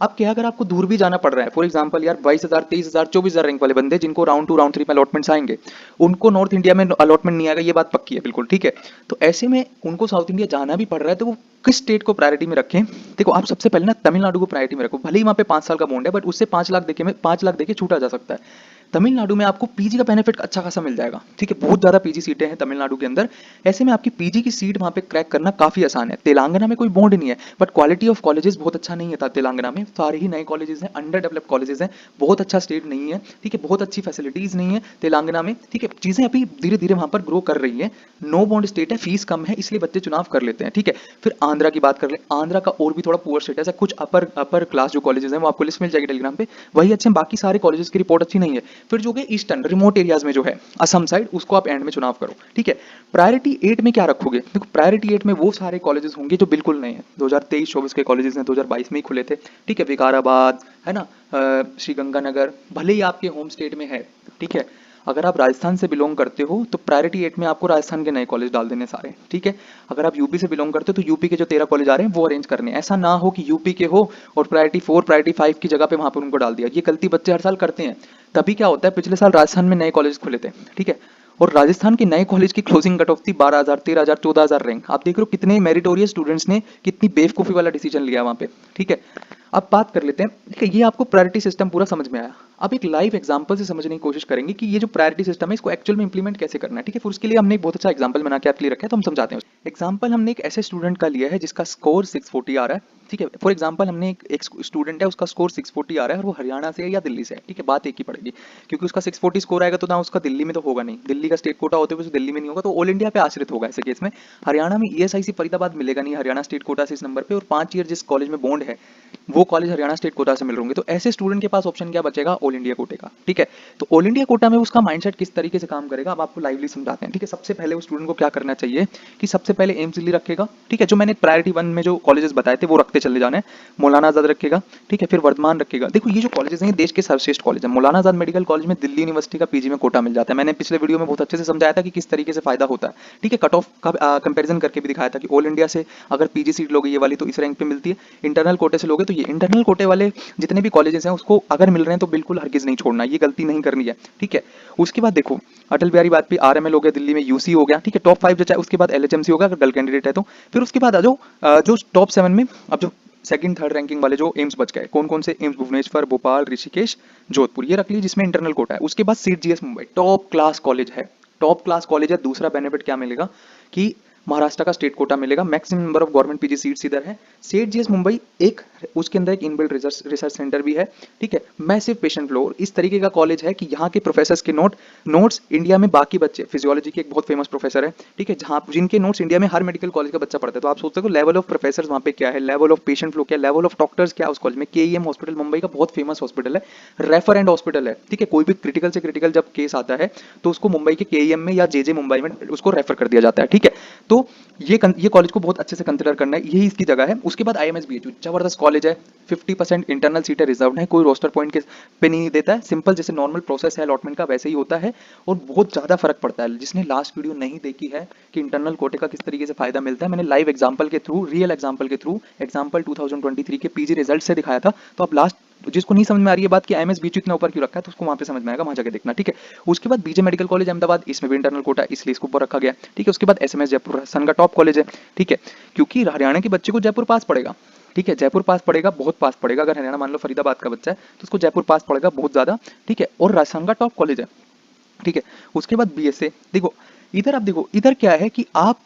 अब क्या, अगर आपको दूर भी जाना पड़ रहा है, फॉर एग्जांपल यार 22,000, 23,000, 24,000 रैंक वाले बंदे जिनको राउंड 2 राउंड 3 में अलॉटमेंट्स आएंगे, उनको नॉर्थ इंडिया में अलॉटमेंट नहीं आएगा, ये बात पक्की है बिल्कुल। ठीक है, तो ऐसे में उनको साउथ इंडिया जाना भी पड़ रहा है, तो वो किस स्टेट को प्रायोरिटी में रखें? देखो, आप सबसे पहले ना तमिलनाडु को प्रायोरिटी में रखो, भले ही वहां पे 5 साल का बॉन्ड है, बट उससे 5 लाख देके छूटा जा सकता है। तमिलनाडु में आपको पीजी का बेनिफिट अच्छा खासा मिल जाएगा। ठीक है, बहुत ज्यादा पीजी सीटें हैं तमिलनाडु के अंदर, ऐसे में आपकी पीजी की सीट वहां पे क्रैक करना काफी आसान है। तेलंगाना में कोई बॉन्ड नहीं है, बट क्वालिटी ऑफ कॉलेजेस बहुत अच्छा नहीं है तेलंगाना में, सारे ही नए कॉलेजेस हैं, अंडर डेवलप्ड कॉलेजेस हैं, बहुत अच्छा स्टेट नहीं है। ठीक है, बहुत अच्छी फैसिलिटीज नहीं है तेलंगाना में। ठीक है, चीजें अभी धीरे धीरे वहां पर ग्रो कर रही है, नो बॉन्ड स्टेट है, फीस कम है, इसलिए बच्चे चुनाव कर लेते हैं। ठीक है, फिर आंध्रा की बात कर ले, आंध्रा का और भी थोड़ा पुअर स्टेटस है, कुछ अपर क्लास जो कॉलेजेस हैं वो आपको लिस्ट मिल जाएगी टेलीग्राम पे, वही अच्छे हैं, बाकी सारे कॉलेजेस की रिपोर्ट अच्छी नहीं है। फिर जो कि ईस्टर्न रिमोट एरियाज में जो है असम साइड, उसको आप एंड में चुनाव करो। ठीक है, प्रायोरिटी 8 में क्या रखोगे? देखो, प्रायोरिटी 8 में वो सारे कॉलेजेस होंगे जो बिल्कुल नए हैं, 2023-24 के कॉलेजेस हैं, 2022 में ही खुले थे। ठीक है, विकाराबाद, है ना, श्री गंगानगर, भले ही आपके होम स्टेट में है। ठीक है, अगर आप राजस्थान से बिलोंग करते हो तो प्रायोरिटी 8 में आपको राजस्थान के नए कॉलेज डाल देने सारे। ठीक है, अगर आप यूपी से बिलोंग करते हो तो यूपी के जो 13 कॉलेज आ रहे हैं वो अरेंज करने। ऐसा ना हो कि यूपी के हो और प्रायोरिटी 4 प्रायोरिटी 5 की जगह पे वहां पर उनको डाल दिया, ये गलती बच्चे हर साल करते हैं। तभी क्या होता है, पिछले साल राजस्थान में नए कॉलेज खुले थे, ठीक है, और राजस्थान के नए कॉलेज की क्लोजिंग कट ऑफ थी 12,000, 13,000, 14,000 रैंक। आप देख रहे हो कितने मेरिटोरियस स्टूडेंट्स ने कितनी बेवकूफी वाला डिसीजन लिया वहां पे। ठीक है, अब बात कर लेते हैं, ठीक है, ये आपको प्रायोरिटी सिस्टम पूरा समझ में आया। अब एक लाइव एग्जांपल से समझने की कोशिश करेंगे कि ये जो प्रायोरिटी सिस्टम है इसको एक्चुअल में इंप्लीमेंट कैसे करना है। ठीक है, फिर उसके लिए हमने एक बहुत अच्छा एग्जांपल बना के आपके लिए रखा है, तो हम समझाते हैं। एग्जाम्पल हमने एक ऐसे स्टूडेंट का लिया है जिसका स्कोर 640 आ रहा है, ठीक है। फॉर एग्जाम्पल हमने एक स्टूडेंट है, उसका स्कोर 640 आ रहा है और वो हरियाणा से है या दिल्ली से है, ठीक है, बात एक ही पड़ेगी, क्योंकि उसका 640 स्कोर आएगा तो ना उसका दिल्ली में तो होगा नहीं, दिल्ली का स्टेट कोटा होते हुए दिल्ली में नहीं होगा, तो ऑल इंडिया पे आश्रित होगा ऐसे केस में। हरियाणा में ईएसआईसी फरीदाबाद मिलेगा नहीं हरियाणा स्टेट कोटा से इस नंबर पे, और 5 ईयर जिस कॉलेज में बॉन्ड है वो कॉलेज हरियाणा स्टेट कोटा से मिल रहे होंगे, तो ऐसे स्टूडेंट के पास ऑप्शन क्या बचेगा, ऑल इंडिया कोटे का, ठीक है। तो ऑल इंडिया कोटा में उसका माइंडसेट किस तरीके से काम करेगा अब आपको लाइवली समझाते हैं, ठीक है। सबसे पहले उस स्टूडेंट को क्या करना चाहिए कि सबसे पहले एम्स दिल्ली रखेगा, ठीक है, जो मैंने प्रायोरिटी 1 में जो कॉलेजेस बताए थे वो रखते चले जाने हैं। मौलाना आजाद रखेगा, ठीक है, फिर वर्धमान रखेगा। देखो ये जो कॉलेजेस हैं ये देश के सर्वश्रेष्ठ कॉलेज है। मौलाना आजाद मेडिकल कॉलेज में दिल्ली यूनिवर्सिटी का पीजी में कोटा मिल जाता है, मैंने पिछले वीडियो में बहुत अच्छे से समझाया था कि किस तरीके से फायदा होता है, ठीक है। कट ऑफ का कंपेरिजन करके भी दिखाया था कि ऑल इंडिया से अगर पीजी सीट लोगे ये वाली तो इस रैंक पे मिलती है, इंटरनल कोटे से लोगे तो ये इंटरनल कोटे वाले जितने भी कॉलेजेस हैं उसको अगर मिल रहे हैं तो बिल्कुल हरगिज नहीं छोड़ना, ये गलती नहीं करनी है, ठीक है। उसके बाद देखो अटल बिहारी वाजपेयी आरएमएल हो गया, दिल्ली में यूसी हो गया, ठीक है, टॉप 5 जो चाहे, उसके बाद एलएचएमसी होगा अगर गर्ल कैंडिडेट है तो। फिर उसके बाद आ जाओ जो टॉप 7 में अब जो सेकंड थर्ड रैंकिंग वाले जो एम्स बच गए, कौन कौन से एम्स, भुवनेश्वर, भोपाल, ऋषिकेश, जोधपुर, ये रख लीजिए जिसमें इंटरनल कोटा है। उसके बाद seat GS Mumbai, top class college है, टॉप क्लास कॉलेज है। दूसरा बेनिफिट क्या मिलेगा कि महाराष्ट्र का स्टेट कोटा मिलेगा, maximum number of government PG seats इधर है। सेठ जीएस मुंबई एक उसके अंदर एक इनबिल्ट रिसर्च सेंटर भी है, ठीक है, मैसिव पेशेंट फ्लो, इस तरीके का कॉलेज है कि यहाँ के प्रोफेसर्स के नोट्स इंडिया में बाकी बच्चे, फिजियोलॉजी के एक बहुत फेमस प्रोफेसर है, ठीक है, जहाँ जिनके नोट्स इंडिया में हर मेडिकल कॉलेज का बच्चा पढ़ता है। तो आप सोचते हो लेवल ऑफ प्रोफेसर वहाँ पे क्या है, लेवल ऑफ पेशेंट फ्लो क्या है, लेवल ऑफ डॉक्टर्स क्या है उस कॉलेज में। केईएम हॉस्पिटल मुंबई का बहुत फेमस हॉस्पिटल है, रेफर एंड हॉस्पिटल है, ठीक है, कोई भी क्रिटिकल से क्रिटिकल जब केस आता है तो उसको मुंबई के केईएम में या जेजे मुंबई में उसको रेफर कर दिया जाता है, ठीक है। तो ये कॉलेज को बहुत अच्छे से कंसिडर करना है, यही इसकी जगह है। उसके बाद आईएमएस बीएचयू जबरदस्त कॉलेज है, 50% इंटरनल सीटें रिजर्व है, कोई रोस्टर पॉइंट के पे नहीं देता है, सिंपल जैसे नॉर्मल प्रोसेस है अलॉटमेंट का वैसे ही होता है, और बहुत ज्यादा फर्क पड़ता है। जिसने लास्ट वीडियो नहीं देखी है कि इंटरनल कोटे का किस तरीके से फायदा मिलता है, मैंने लाइव एग्जांपल के थ्रू, रियल एग्जांपल के थ्रू, एग्जांपल 2023 के पीजी रिजल्ट से दिखाया था। तो अब लास्ट जिसको नहीं समझ में आ रही है बात कि आईएमएस बीच इतना ऊपर क्यों रखा है तो उसको वहां पे समझ में आएगा, वहां जाके देखना, ठीक है। उसके बाद बीजे मेडिकल कॉलेज अहमदाबाद, इसमें भी इंटरनल कोटा है इसलिए इसको ऊपर रखा गया, ठीक है। उसके बाद एसएमएस जयपुर सन का टॉप कॉलेज है, ठीक है, क्योंकि हरियाणा के बच्चे को जयपुर पास पड़ेगा, ठीक है, जयपुर पास पड़ेगा, बहुत पास पड़ेगा। अगर हरियाणा मान लो फरीदाबाद का बच्चा है तो उसको जयपुर पास पड़ेगा बहुत ज्यादा, ठीक है, और राजस्थान का टॉप कॉलेज है, ठीक है। उसके बाद बीएसए, देखो इधर आप देखो इधर क्या है कि आप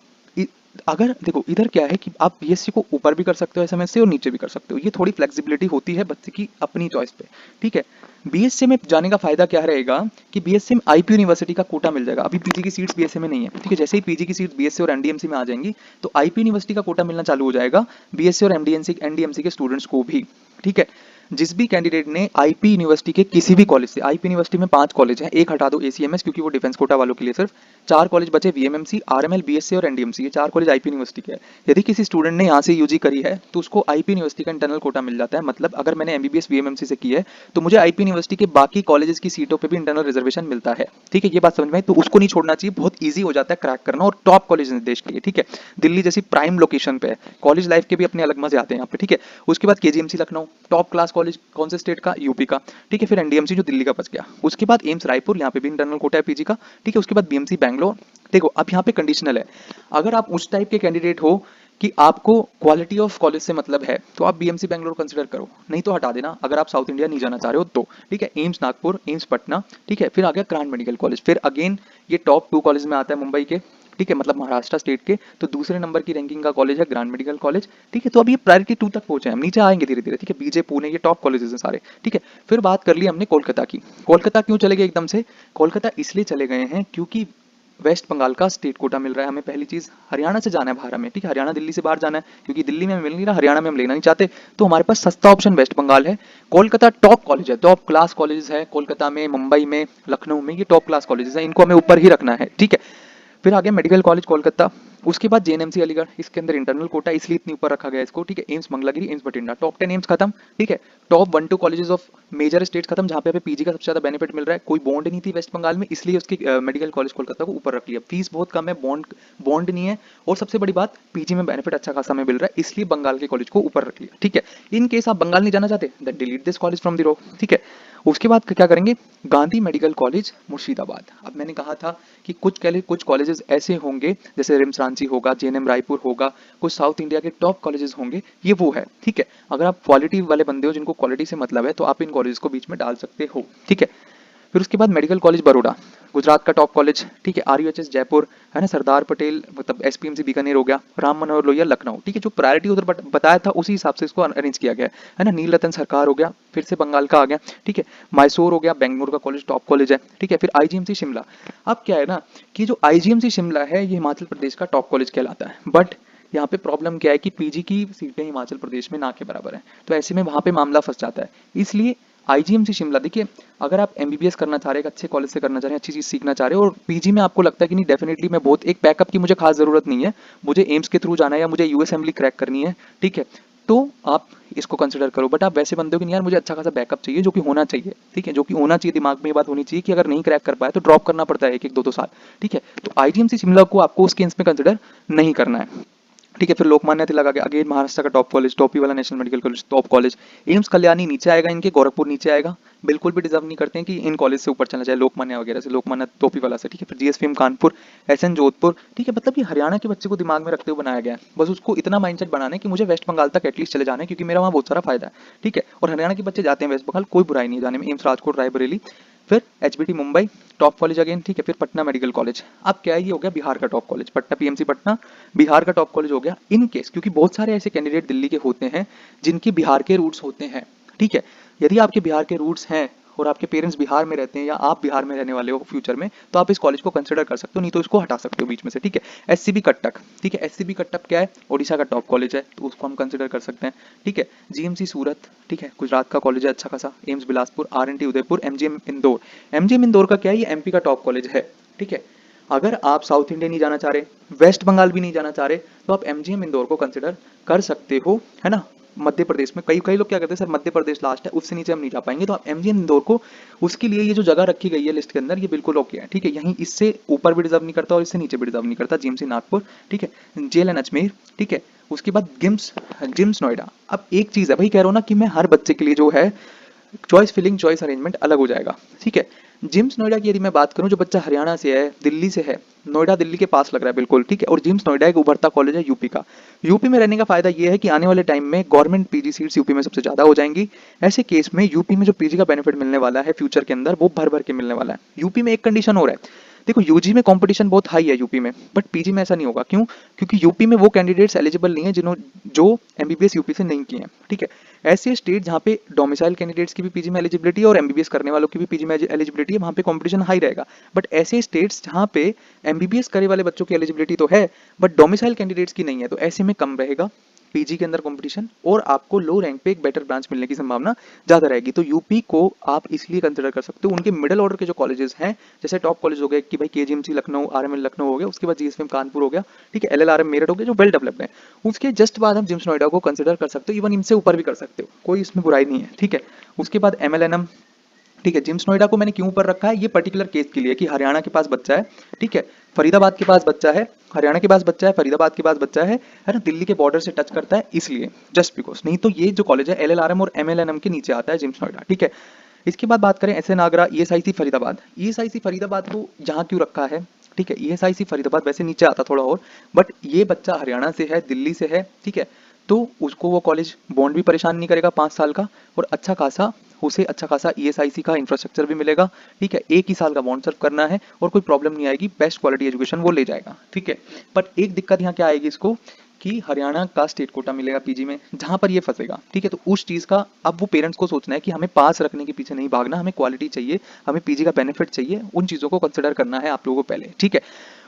अगर देखो इधर क्या है कि आप बीएससी को ऊपर भी कर सकते हो एसएमएस से और नीचे भी कर सकते हो, ये थोड़ी फ्लेक्सिबिलिटी होती है बच्चे की अपनी चॉइस पे, ठीक है। बीएससी में जाने का फायदा क्या रहेगा कि बीएससी में आईपी यूनिवर्सिटी का कोटा मिल जाएगा, अभी पीजी की सीट्स बीएससी में नहीं है, ठीक है। जैसे ही पीजी की सीट्स बीएससी और एनडीएमसी में आ जाएंगी तो आईपी यूनिवर्सिटी का कोटा मिलना चालू हो जाएगा बीएससी और एनडीएमसी के स्टूडेंट्स को भी, ठीक है। जिस भी कैंडिडेट ने आईपी यूनिवर्सिटी के किसी भी कॉलेज से, आईपी यूनिवर्सिटी में 5 कॉलेज हैं, एक हटा दो एसीएमएस क्योंकि वो डिफेंस कोटा वालों के लिए सिर्फ 4 कॉलेज बचे, वीएमएमसी, आरएमएल, बीएससी और एनडीएमसी, ये 4 कॉलेज आईपी यूनिवर्सिटी के हैं। यदि किसी स्टूडेंट ने यहाँ से यूजी करी है तो उसको आईपी यूनिवर्सिटी का इंटरनल कोटा मिल जाता है, मतलब अगर मैंने एमबीबीएस वीएमएमसी से की है तो मुझे आईपी यूनिवर्सिटी के बाकी कॉलेजेस की सीटों पे भी इंटरनल रिजर्वेशन मिलता है, ठीक है, ये बात समझ में आई। तो उसको नहीं छोड़ना चाहिए, बहुत ईजी हो जाता है क्रैक करना, और टॉप कॉलेज है देश के लिए, ठीक है, दिल्ली जैसी प्राइम लोकेशन पे है, कॉलेज लाइफ के भी अपने अलग मजे आते हैं यहाँ पे, ठीक है। उसके बाद KGMC Lucknow, top class college कौन से स्टेट का, यूपी का, ठीक है। फिर एनडीएमसी जो दिल्ली का बच गया। उसके बाद एम्स रायपुर, यहाँ पे भी इंटरनल कोटा है पीजी का, ठीक है। उसके बाद बीएमसी बैंगलोर। देखो अब यहाँ पे कंडीशनल है, अगर आप उस टाइप के कैंडिडेट हो कि आपको क्वालिटी ऑफ कॉलेज से मतलब है तो आप बीएमसी बैंगलोर कंसिडर करो, नहीं तो हटा देना अगर आप साउथ इंडिया नहीं जाना चाह रहे हो तो, ठीक है। एम्स नागपुर, एम्स पटना, ठीक है। फिर आ गया क्रांत मेडिकल कॉलेज, फिर अगेन ये टॉप 2 कॉलेज में आता है मुंबई के, ठीक है, मतलब महाराष्ट्र स्टेट के, तो दूसरे नंबर की रैंकिंग का कॉलेज है ग्रांड मेडिकल कॉलेज, ठीक है। तो अभी ये प्रायोरिटी 2 तक पहुंचे हैं, हम नीचे आएंगे धीरे धीरे, ठीक है। बीजे पुणे ये टॉप कॉलेजेस हैं सारे, ठीक है। फिर बात कर ली हमने कोलकाता की। कोलकाता क्यों चले गए एकदम से, कोलकाता इसलिए चले गए हैं क्योंकि वेस्ट बंगाल का स्टेट कोटा मिल रहा है हमें। पहली चीज हरियाणा से जाना है बाहर हमें, ठीक है, हरियाणा दिल्ली से बाहर जाना है क्योंकि दिल्ली में मिल नहीं रहा, हरियाणा में हम लेना नहीं चाहते, तो हमारे पास सस्ता ऑप्शन वेस्ट बंगाल है। कोलकाता टॉप कॉलेज है, टॉप क्लास कॉलेज है कोलकाता में, मुंबई में, लखनऊ में, ये टॉप क्लास कॉलेज है, इनको हमें ऊपर ही रखना है, ठीक है। फिर आगे मेडिकल कॉलेज कोलकाता, उसके बाद जेएनएमसी अलीगढ़, इसके अंदर इंटरनल कोटा इसलिए इतनी ऊपर रखा गया इसको, ठीक है। एम्स मंगलागिरी, एम्स बठिंडा, टॉप 10 एम्स खत्म, ठीक है। Top 1-2 colleges of major states खत्म, जहाँ पे हमें पीजी का सबसे ज्यादा बेनिफिट मिल रहा है। कोई बॉन्ड नहीं थी वेस्ट बंगाल में इसलिए उसकी मेडिकल कॉलेज कोलकाता को ऊपर रख लिया, फीस बहुत कम है, बॉन्ड नहीं है, और सबसे बड़ी बात पीजी में बेनिफिट अच्छा खासा हमें मिल रहा है इसलिए बंगाल के कॉलेज को ऊपर रख लिया, ठीक है। इन केस आप बंगाल नहीं जाना चाहते that delete this college from the row, ठीक है। उसके बाद क्या करेंगे, गांधी मेडिकल कॉलेज मुर्शिदाबाद। अब मैंने कहा था कि कुछ कॉलेजेस ऐसे होंगे जैसे रिम्स रांची होगा, जेएनएम रायपुर होगा, कुछ साउथ इंडिया के टॉप कॉलेजेस होंगे, ये वो है, ठीक है। अगर आप क्वालिटी वाले बंदे हो जिनको क्वालिटी से मतलब है तो आप इन कॉलेजेस को बीच में डाल सकते हो, ठीक है। फिर उसके बाद मेडिकल कॉलेज बड़ौदा, गुजरात का टॉप कॉलेज, ठीक है, RUHS जयपुर, है ना, सरदार पटेल मतलब SPMC बीकानेर हो गया, राम मनोहर लोहिया लखनऊ, ठीक है, जो प्रायोरिटी उधर बताया था उसी हिसाब से इसको अरेंज किया गया है ना। नील रतन सरकार हो गया, फिर से बंगाल का आ गया, ठीक है, मैसूर हो गया, बेंगलुरु का कॉलेज टॉप कॉलेज है, ठीक है, फिर IGMC शिमला। अब क्या है ना कि जो IGMC शिमला है ये हिमाचल प्रदेश का टॉप कॉलेज कहलाता है, बट यहाँ पे प्रॉब्लम क्या है कि PG की सीटें हिमाचल प्रदेश में ना के बराबर है, तो ऐसे में वहां पे मामला फंस जाता है। इसलिए IGMC शिमला, देखिए अगर आप MBBS करना चाह रहे हैं, एक अच्छे कॉलेज से करना चाह रहे हैं, अच्छी चीज सीखना चाह रहे हो और PG में आपको लगता है कि नहीं डेफिनेटली मैं बहुत एक बैकअप की मुझे खास जरूरत नहीं है, मुझे एम्स के थ्रू जाना है या मुझे US असेंबली क्रैक करनी है, ठीक है, तो आप इसको कंसिडर करो। बट आप वैसे बनते हो कि नहीं यार मुझे अच्छा खासा बैकअप चाहिए, जो कि होना चाहिए, ठीक है, जो कि होना चाहिए, दिमाग में ये बात होनी चाहिए कि अगर नहीं क्रैक कर पाए तो ड्रॉप करना पड़ता है एक एक दो दो साल, ठीक है, तो IGMC शिमला को आपको उसके एम्स में कंसिडर नहीं करना है, ठीक है। फिर लोकमान्य तिलक आ गया, अगेन महाराष्ट्र का टॉप कॉलेज, टॉपी वाला national medical college top college. AIIMS Kalyani नीचे आएगा इनके, गोरखपुर नीचे आएगा, बिल्कुल भी डिजर्व नहीं करते हैं कि इन कॉलेज से ऊपर चला जाए, लोकमान्य वगैरह से, लोकमान्य टोपी वाला से, ठीक है। फिर GSPM कानपुर, SN जोधपुर, ठीक है, मतलब ये हरियाणा के बच्चे को दिमाग में रखते हुए बनाया गया है, बस उसको इतना माइंडसेट बनाना है कि मुझे वेस्ट बंगाल तक एटलीस्ट चले जाना है क्योंकि मेरा वहाँ बहुत सारा फायदा है, ठीक है, और हरियाणा के बच्चे जाते हैं वेस्ट बंगाल, कोई बुराई नहीं है जाने में, एम्स राजकोट रायबरेली, फिर HBT Mumbai top college again, ठीक है, फिर पटना मेडिकल कॉलेज। अब क्या है, ये हो गया बिहार का top college, Patna PMC Patna Bihar का टॉप कॉलेज हो गया। इन केस क्योंकि बहुत सारे ऐसे कैंडिडेट दिल्ली के होते हैं जिनके बिहार के रूट्स होते हैं, ठीक है, यदि आपके बिहार के रूट्स हैं और आपके पेरेंट्स बिहार में रहते हैं या आप बिहार में रहने वाले हो फ्यूचर में, तो आप इस कॉलेज को कंसिडर कर सकते हो, नहीं तो इसको हटा सकते हो बीच में से, ठीक है। SCB कटक, ठीक है, SCB कटक क्या है, ओडिशा का टॉप कॉलेज है, तो उसको हम कंसिडर कर सकते हैं, ठीक है। GMC सूरत, ठीक है, गुजरात का कॉलेज है अच्छा खासा, AIIMS Bilaspur, RNT Udaipur, MGM Indore. MGM Indore का क्या है, ये MP का टॉप कॉलेज है, ठीक है। अगर आप साउथ इंडिया नहीं जाना चाह रहे, वेस्ट बंगाल भी नहीं जाना चाह रहे, तो आप MGM इंदौर को कंसिडर कर सकते हो, है ना। मध्य प्रदेश में कई कई लोग क्या कहते हैं सर मध्य प्रदेश लास्ट है, उससे नीचे हम नहीं जा पाएंगे, तो आप MGM इंदौर को, उसके लिए ये जो जगह रखी गई है लिस्ट के अंदर ये बिल्कुल ओके है, ठीक है। यहीं इससे ऊपर भी डिजर्व नहीं करता और इससे नीचे भी डिजर्व नहीं करता, GMC नागपुर, ठीक है, JLN अजमेर, ठीक है। उसके बाद जिम्स नोएडा। अब एक चीज है भाई, कह रहा हूं ना कि मैं हर बच्चे के लिए जो है चॉइस फिलिंग चॉइस अरेंजमेंट अलग हो जाएगा, ठीक है। जिम्स नोएडा की यदि मैं बात करूं, जो बच्चा हरियाणा से है, दिल्ली से है, नोएडा दिल्ली के पास लग रहा है बिल्कुल, ठीक है, और जिम्स नोएडा एक उभरता कॉलेज है यूपी का। यूपी में रहने का फायदा ये है कि आने वाले टाइम में गवर्नमेंट PG सीट्स यूपी में सबसे ज्यादा हो जाएंगी। ऐसे केस में यूपी में जो PG का बेनिफिट मिलने वाला है फ्यूचर के अंदर, वो भर भर के मिलने वाला है। यूपी में एक कंडीशन हो रहा है, देखो UG में कंपटीशन बहुत हाई है यूपी में, बट PG में ऐसा नहीं होगा, क्यों, क्योंकि यूपी में वो कैंडिडेट्स एलिजिबल नहीं है जो MBBS यूपी से नहीं किए हैं, ठीक है। ऐसे स्टेट जहाँ पे डोमिसाइल कैंडिडेट्स की भी PG में एलिजिबिलिटी है और MBBS करने वालों की भी PG में एलिजिबिलिटी है, वहाँ पे कंपटीशन हाई रहेगा। बट ऐसे स्टेट्स जहाँ पे MBBS करे वाले बच्चों की एलिजिबिलिटी तो है बट डोमिसाइल कैंडिडेट्स की नहीं है, तो ऐसे में कम रहेगा PG के अंदर कंपटीशन और आपको लो रैंक पे एक बेटर ब्रांच मिलने की संभावना ज्यादा रहेगी। तो यूपी को आप इसलिए कंसिडर कर सकते हो। उनके मिडिल ऑर्डर के जो कॉलेजेस हैं, जैसे टॉप कॉलेज हो गए कि भाई KGMC लखनऊ, RML लखनऊ हो गया, उसके बाद GSPM कानपुर हो गया, ठीक है, LLRM मेरठ हो गया, जो वेल डेवलप्ड है। उसके जस्ट बाद हम जिम्स नोएडा को कंसिडर कर सकते हो, इवन इनसे ऊपर भी कर सकते हो, कोई इसमें बुराई नहीं है, ठीक है। उसके बाद MLNM, ठीक है। जिम्स नोएडा को मैंने क्यों ऊपर रखा है, ये पर्टिकुलर केस के लिए कि हरियाणा के पास बच्चा है, ठीक है, फरीदाबाद के पास बच्चा है, हरियाणा के पास बच्चा है, फरीदाबाद के पास बच्चा है ना, दिल्ली के बॉर्डर से टच करता है, इसलिए जस्ट बिकॉज, नहीं तो ये जो कॉलेज है LLRM और MLNM के नीचे आता है जिम्स नोएडा, ठीक है। इसके बाद बात करें SN Agra, ESIC Faridabad. ESIC Faridabad को जहां क्यों रखा है, ठीक है, ESIC फरीदाबाद वैसे नीचे आता थोड़ा और, बट ये बच्चा हरियाणा से है, दिल्ली से है, ठीक है, तो उसको वो कॉलेज बॉन्ड भी परेशान नहीं करेगा 5 साल का, और उसे अच्छा खासा ESIC का इंफ्रास्ट्रक्चर भी मिलेगा, ठीक है। एक ही साल का बॉन्ड सर्व करना है और कोई प्रॉब्लम नहीं आएगी, बेस्ट क्वालिटी एजुकेशन वो ले जाएगा, ठीक है। बट एक दिक्कत यहाँ क्या आएगी इसको कि हरियाणा का स्टेट कोटा मिलेगा PG में, जहां पर ये फंसेगा, ठीक है। तो उस चीज का अब वो पेरेंट्स को सोचना है कि हमें पास रखने के पीछे नहीं भागना, हमें क्वालिटी चाहिए, हमें PG का बेनिफिट चाहिए, उन चीजों को कंसिडर करना है आप लोगों को पहले, ठीक है।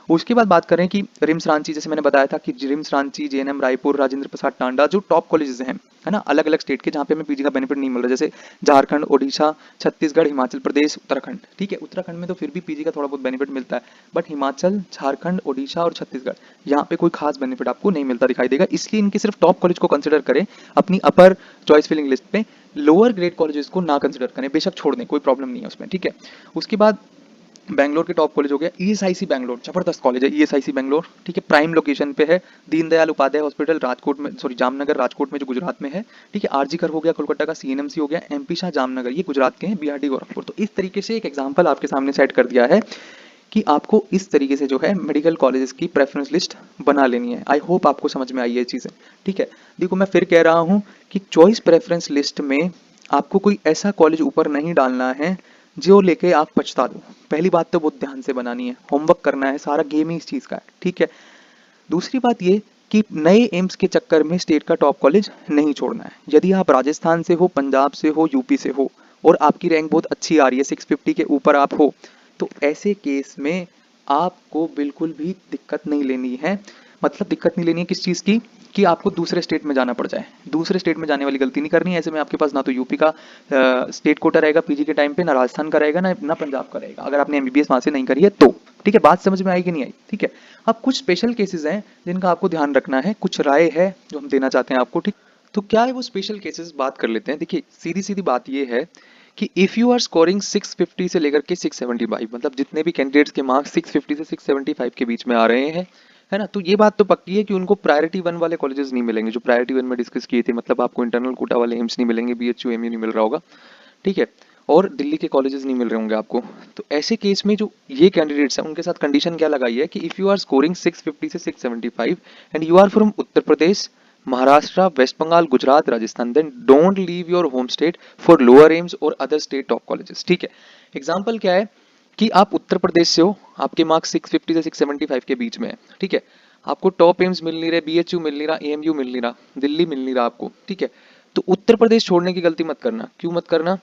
उसके बाद बात करें कि रिम्स रांची, जैसे मैंने बताया था कि रिम्स रांची, JNM रायपुर, राजेंद्र प्रसाद टांडा जो टॉप कॉलेजेस हैं, है ना, अलग अलग स्टेट के जहाँ पे हमें PG का बेनिफिट नहीं मिल रहा, जैसे झारखंड, ओडिशा, छत्तीसगढ़, हिमाचल प्रदेश, उत्तराखंड, ठीक है। उत्तराखंड में तो फिर भी PG का थोड़ा बहुत बेनिफिट मिलता है, बट हिमाचल, झारखंड, ओडिशा और छत्तीसगढ़ यहाँ पे कोई खास बेनिफिट आपको नहीं मिलता दिखाई देगा, इसलिए इनके सिर्फ टॉप कॉलेज को कंसिडर करें अपनी अपर चॉइस फिलिंग लिस्ट पे, लोअर ग्रेड कॉलेजेस को ना कंसिडर करें, बेशक छोड़ दें, कोई प्रॉब्लम नहीं है उसमें, ठीक है। उसके बाद बैंगलोर के टॉप कॉलेज हो गया ESIC बैंगलोर, जबरदस्त कॉलेज है ESIC बैंगलोर, ठीक है, प्राइम लोकेशन पे है, दीनदयाल उपाध्याय हॉस्पिटल राजकोट में, सॉरी जामनगर राजकोट में जो गुजरात में है, ठीक है। RG कर हो गया कोलकाता का, CNMC हो गया, MP शाह जामनगर ये गुजरात के हैं, BRD गोरखपुर। तो इस तरीके से एक एग्जाम्पल आपके सामने सेट कर दिया है कि आपको इस तरीके से जो है मेडिकल कॉलेजेस की प्रेफरेंस लिस्ट बना लेनी है। आई होप आपको समझ में आई है चीजें, ठीक है। देखो मैं फिर कह रहा हूँ कि चॉइस प्रेफरेंस लिस्ट में आपको कोई ऐसा कॉलेज ऊपर नहीं डालना है जो लेके आप पछता दो। पहली बात तो बहुत ध्यान से बनानी है, होमवर्क करना है, सारा गेम ही इस चीज का है, ठीक है। दूसरी बात ये कि नए एम्स के चक्कर में स्टेट का टॉप कॉलेज नहीं छोड़ना है। यदि आप राजस्थान से हो, पंजाब से हो, यूपी से हो और आपकी रैंक बहुत अच्छी आ रही है, 650 के ऊपर आप हो, तो ऐसे केस में आपको बिल्कुल भी दिक्कत नहीं लेनी है। मतलब दिक्कत नहीं लेनी है किस चीज़ की, कि आपको दूसरे स्टेट में जाना पड़ जाए। दूसरे स्टेट में जाने वाली गलती नहीं करनी है। ऐसे में आपके पास ना तो यूपी का स्टेट कोटा रहेगा पीजी के टाइम पे, ना राजस्थान का रहेगा, ना पंजाब का रहेगा, अगर आपने एमबीबीएस वहां से नहीं करी है तो। ठीक है, बात समझ में आई कि नहीं आई? ठीक है। अब कुछ स्पेशल केसेस हैं जिनका आपको ध्यान रखना है, कुछ राय है जो हम देना चाहते हैं आपको, ठीक। तो क्या है वो स्पेशल केसेस, बात कर लेते हैं। देखिए सीधी सीधी बात ये है कि इफ यू आर स्कोरिंग 650 से लेकर के 675, मतलब जितने भी कैंडिडेट्स के मार्क्स 650 से 675 के बीच में आ रहे हैं, है ना, तो ये बात तो पक्की है कि उनको प्रायोरिटी 1 वाले कॉलेजेस नहीं मिलेंगे जो प्रायोरिटी 1 में डिस्कस किए थे। मतलब आपको इंटरनल कोटा वाले एम्स नहीं मिलेंगे, बीएचयू एमयू नहीं मिल रहा होगा, ठीक है, और दिल्ली के कॉलेजेस नहीं मिल रहे होंगे आपको। तो ऐसे केस में जो ये कैंडिडेट्स हैं उनके साथ कंडीशन क्या लगाई है कि इफ यू आर स्कोरिंग 650 से 675 and you are from Uttar Pradesh, Maharashtra, West Bengal, Gujarat, Rajasthan, then don't leave your home state for lower AIIMS और अदर स्टेट टॉप कॉलेजेस। ठीक है, एग्जाम्पल क्या है कि आप उत्तर प्रदेश से हो, आपके मार्क्स 650 से 675 के बीच में है, ठीक है, आपको टॉप एम्स मिल नहीं रहे, बीएचयू मिल नहीं रहा, एएमयू मिल नहीं रहा, दिल्ली मिल नहीं रहा आपको, ठीक है, तो उत्तर प्रदेश छोड़ने की गलती मत करना। क्यों मत करना?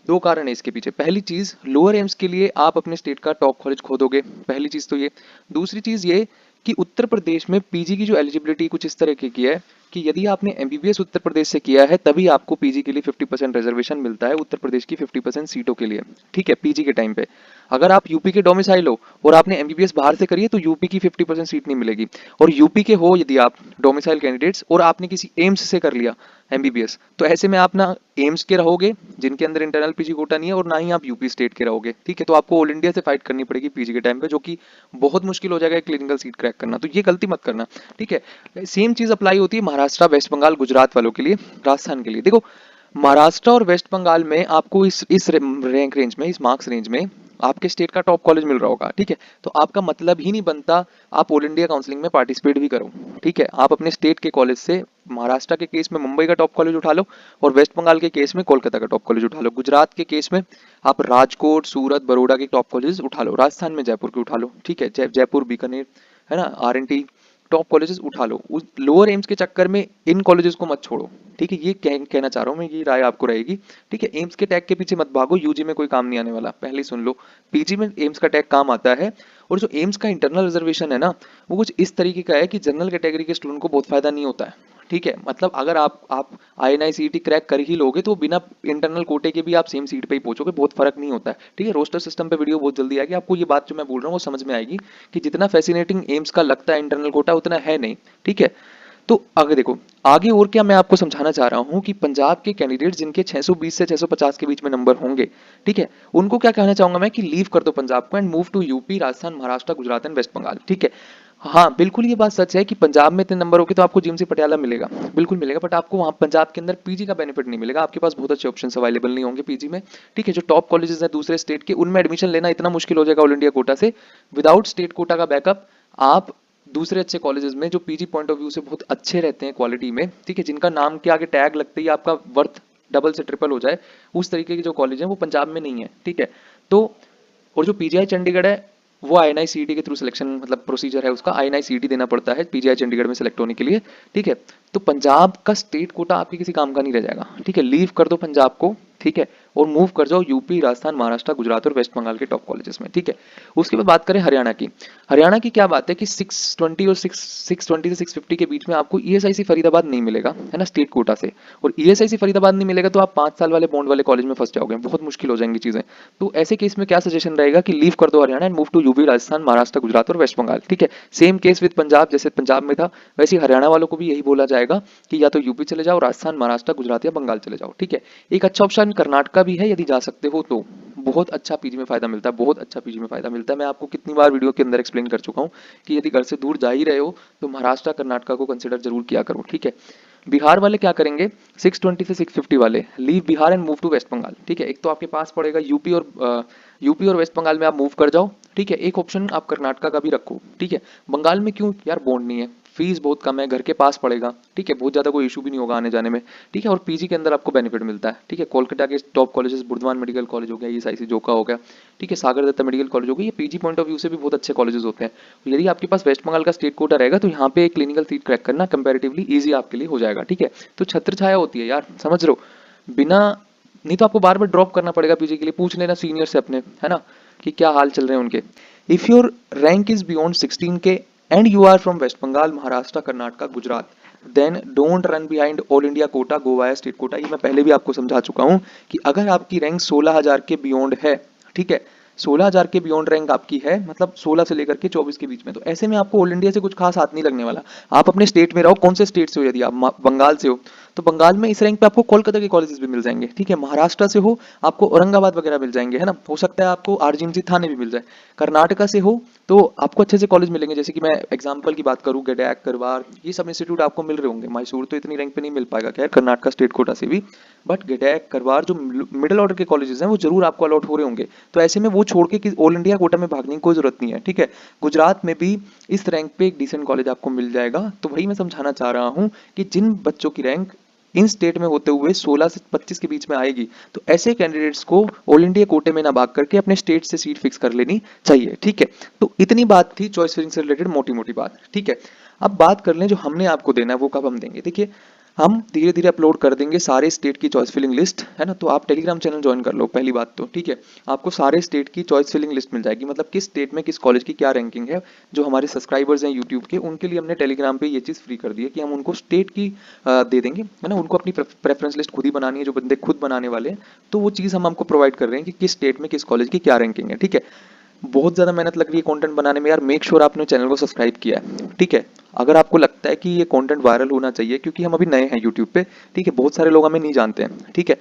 दो कारण है इसके पीछे। पहली चीज, लोअर एम्स के लिए आप अपने स्टेट का टॉप कॉलेज खो दोगे, पहली चीज तो ये। दूसरी चीज ये कि उत्तर प्रदेश में पीजी की जो एलिजिबिलिटी कुछ इस तरह की है कि यदि आपने एमबीबीएस उत्तर प्रदेश से किया है तभी आपको पीजी के लिए 50% रिजर्वेशन मिलता है उत्तर प्रदेश की 50% सीटों के लिए, ठीक है, पीजी के टाइम पे। अगर आप यूपी के डोमिसाइल हो और आपने एमबीबीएस बाहर से करी है तो यूपी की 50% सीट नहीं मिलेगी। और यूपी के हो यदि आप डोमिसाइल कैंडिडेट्स और आपने किसी एम्स से कर लिया एमबीबीएस, तो ऐसे में आप ना एम्स के रहोगे जिनके अंदर इंटरनल पीजी कोटा नहीं है, और ना ही आप यूपी स्टेट के रहोगे, ठीक है। तो आपको ऑल इंडिया से फाइट करनी पड़ेगी पीजी के टाइम पे, जो कि बहुत मुश्किल हो जाएगा क्लिनिकल सीट क्रैक करना। तो ये गलती मत करना, ठीक है। सेम चीज अप्लाई होती है महाराष्ट्र, वेस्ट बंगाल, गुजरात वालों के लिए, राजस्थान के लिए। देखो महाराष्ट्र और वेस्ट बंगाल में आपको इस रैंक रेंज में, इस मार्क्स रेंज में आपके स्टेट का टॉप कॉलेज मिल रहा होगा, ठीक है, तो आपका मतलब ही नहीं बनता आप ऑल इंडिया काउंसलिंग में पार्टिसिपेट भी करो, ठीक है। आप अपने स्टेट के कॉलेज से महाराष्ट्र के केस में मुंबई का टॉप कॉलेज उठा लो, और वेस्ट बंगाल के केस में कोलकाता का टॉप कॉलेज उठा लो, गुजरात के केस में आप राजकोट, सूरत, बड़ौदा के टॉप कॉलेज उठा लो, राजस्थान में जयपुर के उठा लो, ठीक है, जयपुर, बीकानेर, है ना, आरएनटी टॉप कॉलेजेस उठा लो। उस लोअर एम्स के चक्कर में इन कॉलेजेस को मत छोड़ो, ठीक है, ये कहना चाह रहा हूँ मैं, ये राय आपको रहेगी, ठीक है। एम्स के टैग के पीछे मत भागो, यूजी में कोई काम नहीं आने वाला, पहले सुन लो। पीजी में एम्स का टैग काम आता है। और जो एम्स का इंटरनल रिजर्वेशन है ना, वो कुछ इस तरीके का है कि जनरल कैटेगरी के स्टूडेंट को बहुत फायदा नहीं होता है, ठीक है। मतलब अगर आप INI-CET क्रैक कर ही लोगे तो बिना इंटरनल कोटे के भी आप सेम सीट पे ही पहुंचोगे, बहुत फर्क नहीं होता है, ठीक है। रोस्टर सिस्टम पे वीडियो बहुत जल्दी आएगी, आपको ये बात जो मैं बोल रहा हूँ वो समझ में आएगी कि जितना फैसिनेटिंग एम्स का लगता है इंटरनल कोटा उतना है नहीं, ठीक है। तो आगे देखो, आगे और क्या मैं आपको समझाना चाह रहा हूँ कि पंजाब के कैंडिडेट जिनके 620 से 650 के बीच में नंबर होंगे, ठीक है, उनको क्या कहना चाहूंगा मैं कि लीव कर दो पंजाब को and move to UP, Rajasthan, Maharashtra, Gujarat and West Bengal, ठीक है। हाँ बिल्कुल ये बात सच है कि पंजाब में इतने नंबर होंगे तो आपको जीएमसी पटियाला मिलेगा, बिल्कुल मिलेगा, बट आपको वहाँ पंजाब के अंदर पीजी का बेनिफिट नहीं मिलेगा, आपके पास बहुत अच्छे ऑप्शन अवेलेबल नहीं होंगे पीजी में, ठीक है। जो टॉप कॉलेजेस हैं दूसरे स्टेट के, उनमें एडमिशन लेना इतना मुश्किल हो जाएगा ऑल इंडिया कोटा से। विदाउट स्टेट कोटा का बैकअप आप दूसरे अच्छे कॉलेजेस में जो पीजी पॉइंट ऑफ व्यू से बहुत अच्छे रहते हैं क्वालिटी में, ठीक है, जिनका नाम के आगे टैग लगते ही आपका वर्थ डबल से ट्रिपल हो जाए, उस तरीके के जो कॉलेज हैं वो पंजाब में नहीं है, ठीक है। तो और जो पीजीआई चंडीगढ़ है वो INI-CET के थ्रू सिलेक्शन, मतलब प्रोसीजर है उसका, INI-CET देना पड़ता है पीजीआई चंडीगढ़ में सेलेक्ट होने के लिए, ठीक है। तो पंजाब का स्टेट कोटा आपके किसी काम का नहीं रह जाएगा, ठीक है, लीव कर दो पंजाब को, ठीक है, और मूव कर जाओ यूपी, राजस्थान, महाराष्ट्र, गुजरात और वेस्ट बंगाल के टॉप कॉलेजेस में, ठीक है। उसके बाद बात करें हरियाणा की। हरियाणा की क्या बात है कि 620 और 620 से 650 के बीच में आपको ESIC फरीदाबाद नहीं मिलेगा, है ना, स्टेट कोटा से। और ESIC फरीदाबाद नहीं मिलेगा तो आप 5 साल वाले बॉन्ड वाले कॉलेज में फंस जाओगे, बहुत मुश्किल हो जाएंगी चीजें। तो ऐसे केस में क्या सजेशन रहेगा कि लीव कर दो Haryana and move to UP, Rajasthan, Maharashtra, Gujarat और वेस्ट बंगाल, ठीक है। सेम केस विद पंजाब, जैसे पंजाब में था वैसे हरियाणा वालों को भी यही बोला जाएगा कि या तो यूपी चले जाओ, राजस्थान, महाराष्ट्र, गुजरात या बंगाल चले जाओ, ठीक है। एक अच्छा ऑप्शन कर्नाटका भी है यदि जा सकते हो तो, बहुत अच्छा पीजी में फायदा मिलता है, बहुत अच्छा पीजी में फायदा मिलता है। मैं आपको कितनी बार वीडियो के अंदर एक्सप्लेन कर चुका हूँ कि यदि घर से दूर जा ही रहे हो तो महाराष्ट्र, कर्नाटका को कंसिडर जरूर किया करो, ठीक है। बिहार वाले क्या करेंगे, 620 से 650 वाले leave Bihar and move to West Bengal, ठीक है। एक तो आपके पास पड़ेगा यूपी और वेस्ट बंगाल में आप मूव कर जाओ, ठीक है। एक ऑप्शन आप कर्नाटका का भी रखो, ठीक है। बंगाल में क्यों यार, बॉन्ड नहीं है, फीस बहुत कम है, घर के पास पड़ेगा, ठीक है, बहुत ज़्यादा कोई इशू भी नहीं होगा आने जाने में, ठीक है। और पीजी के अंदर आपको बेनिफिट मिलता है, ठीक है। कोलकाता के top colleges Burdwan medical college हो गया, ईएसआईसी जोका हो गया, ठीक है, सागर दत्ता मेडिकल कॉलेज हो गया, ये पीजी पॉइंट ऑफ व्यू से भी बहुत अच्छे कॉलेजेस होते हैं। तो यदि आपके पास वेस्ट बंगाल का स्टेट कोटा रहेगा तो यहाँ पे क्लिनिकल सीट क्रैक करना कंपैरेटिवली ईजी आपके लिए हो जाएगा, ठीक है। तो छत्र छाया होती है यार, समझ रहे हो, बिना, नहीं तो आपको बार बार ड्रॉप करना पड़ेगा पीजी के लिए। पूछ लेना सीनियर से अपने, है ना, कि क्या हाल चल रहे हैं उनके। If your rank is beyond 16K and you are from West Bengal, Maharashtra, Karnataka, Gujarat, then don't run behind all India quota, go via state quota. ये मैं पहले भी आपको समझा चुका हूँ कि अगर आपकी रैंक 16,000 के बियॉन्ड है, ठीक है, 16,000 के बियॉन्ड रैंक आपकी है, मतलब 16 से लेकर के 24 के बीच में, तो ऐसे में आपको ऑल इंडिया से कुछ खास हाथ नहीं लगने वाला। आप अपने स्टेट में रहो, कौन से स्टेट से हो, यदि आप बंगाल से हो तो बंगाल में इस रैंक पे आपको कोलकाता के कॉलेजेस भी मिल जाएंगे, ठीक है। महाराष्ट्र से हो आपको औरंगाबाद वगैरह मिल जाएंगे, है ना, हो सकता है आपको आरजीएमसी थाने भी मिल जाए। कर्नाटका से हो तो आपको अच्छे से कॉलेज मिलेंगे, जैसे कि मैं एग्जांपल की बात करूं, गडैक, करवार, ये सब इंस्टीट्यूट आपको मिल रहे होंगे। मैसूर तो इतनी रैंक पे नहीं मिल पाएगा खैर, कर्नाटका स्टेट कोटा से भी, बट गडैक, करवार जो मिडिल ऑर्डर के कॉलेजेस हैं वो जरूर आपको अलॉट हो रहे होंगे। तो ऐसे में वो छोड़ के ऑल इंडिया कोटा में भागने की कोई जरूरत नहीं है, ठीक है। गुजरात में भी इस रैंक पे एक डिसेंट कॉलेज आपको मिल जाएगा। तो वही मैं समझाना चाह रहा हूँ कि जिन बच्चों की रैंक इन स्टेट में होते हुए 16 से 25 के बीच में आएगी, तो ऐसे कैंडिडेट्स को ऑल इंडिया कोटे में ना भाग करके अपने स्टेट से सीट फिक्स कर लेनी चाहिए, ठीक है। तो इतनी बात थी चॉइस फिलिंग से रिलेटेड, मोटी मोटी बात, ठीक है। अब बात कर लें जो हमने आपको देना है वो कब हम देंगे। देखिए, हम धीरे धीरे अपलोड कर देंगे सारे स्टेट की चॉइस फिलिंग लिस्ट, है ना। तो आप टेलीग्राम चैनल ज्वाइन कर लो, पहली बात तो, ठीक है। आपको सारे स्टेट की चॉइस फिलिंग लिस्ट मिल जाएगी, मतलब किस स्टेट में किस कॉलेज की क्या रैंकिंग है। जो हमारे सब्सक्राइबर्स हैं यूट्यूब के, उनके लिए हमने टेलीग्राम पे ये चीज़ फ्री कर दी है कि हम उनको स्टेट की दे देंगे, है ना। उनको अपनी प्रेफरेंस लिस्ट खुद ही बनानी है, जो बंदे खुद बनाने वाले हैं, तो वो चीज़ हम आपको प्रोवाइड कर रहे हैं कि किस स्टेट में किस कॉलेज की क्या रैंकिंग है, ठीक है। बहुत ज़्यादा मेहनत लग रही है कंटेंट बनाने में यार, मेक श्योर आपने चैनल को सब्सक्राइब किया है, ठीक है। अगर आपको लगता है कि ये कंटेंट वायरल होना चाहिए, क्योंकि हम अभी नए हैं यूट्यूब पे, ठीक है, बहुत सारे लोग हमें नहीं जानते हैं, ठीक है।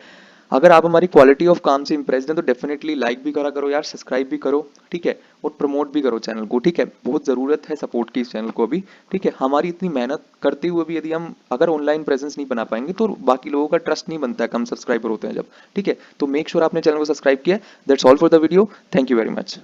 अगर आप हमारी क्वालिटी ऑफ काम से इंप्रेस्ड हैं तो डेफिनेटली लाइक भी करा करो यार, सब्सक्राइब भी करो, ठीक है, और प्रमोट भी करो चैनल को, ठीक है। बहुत ज़रूरत है सपोर्ट की इस चैनल को अभी, ठीक है। हमारी इतनी मेहनत करते हुए भी यदि हम अगर ऑनलाइन प्रेजेंस नहीं बना पाएंगे तो बाकी लोगों का ट्रस्ट नहीं बनता है, कम सब्सक्राइबर होते हैं जब, ठीक है। तो मेक श्योर आपने चैनल को सब्सक्राइब किया। That's all for the video, thank you very much.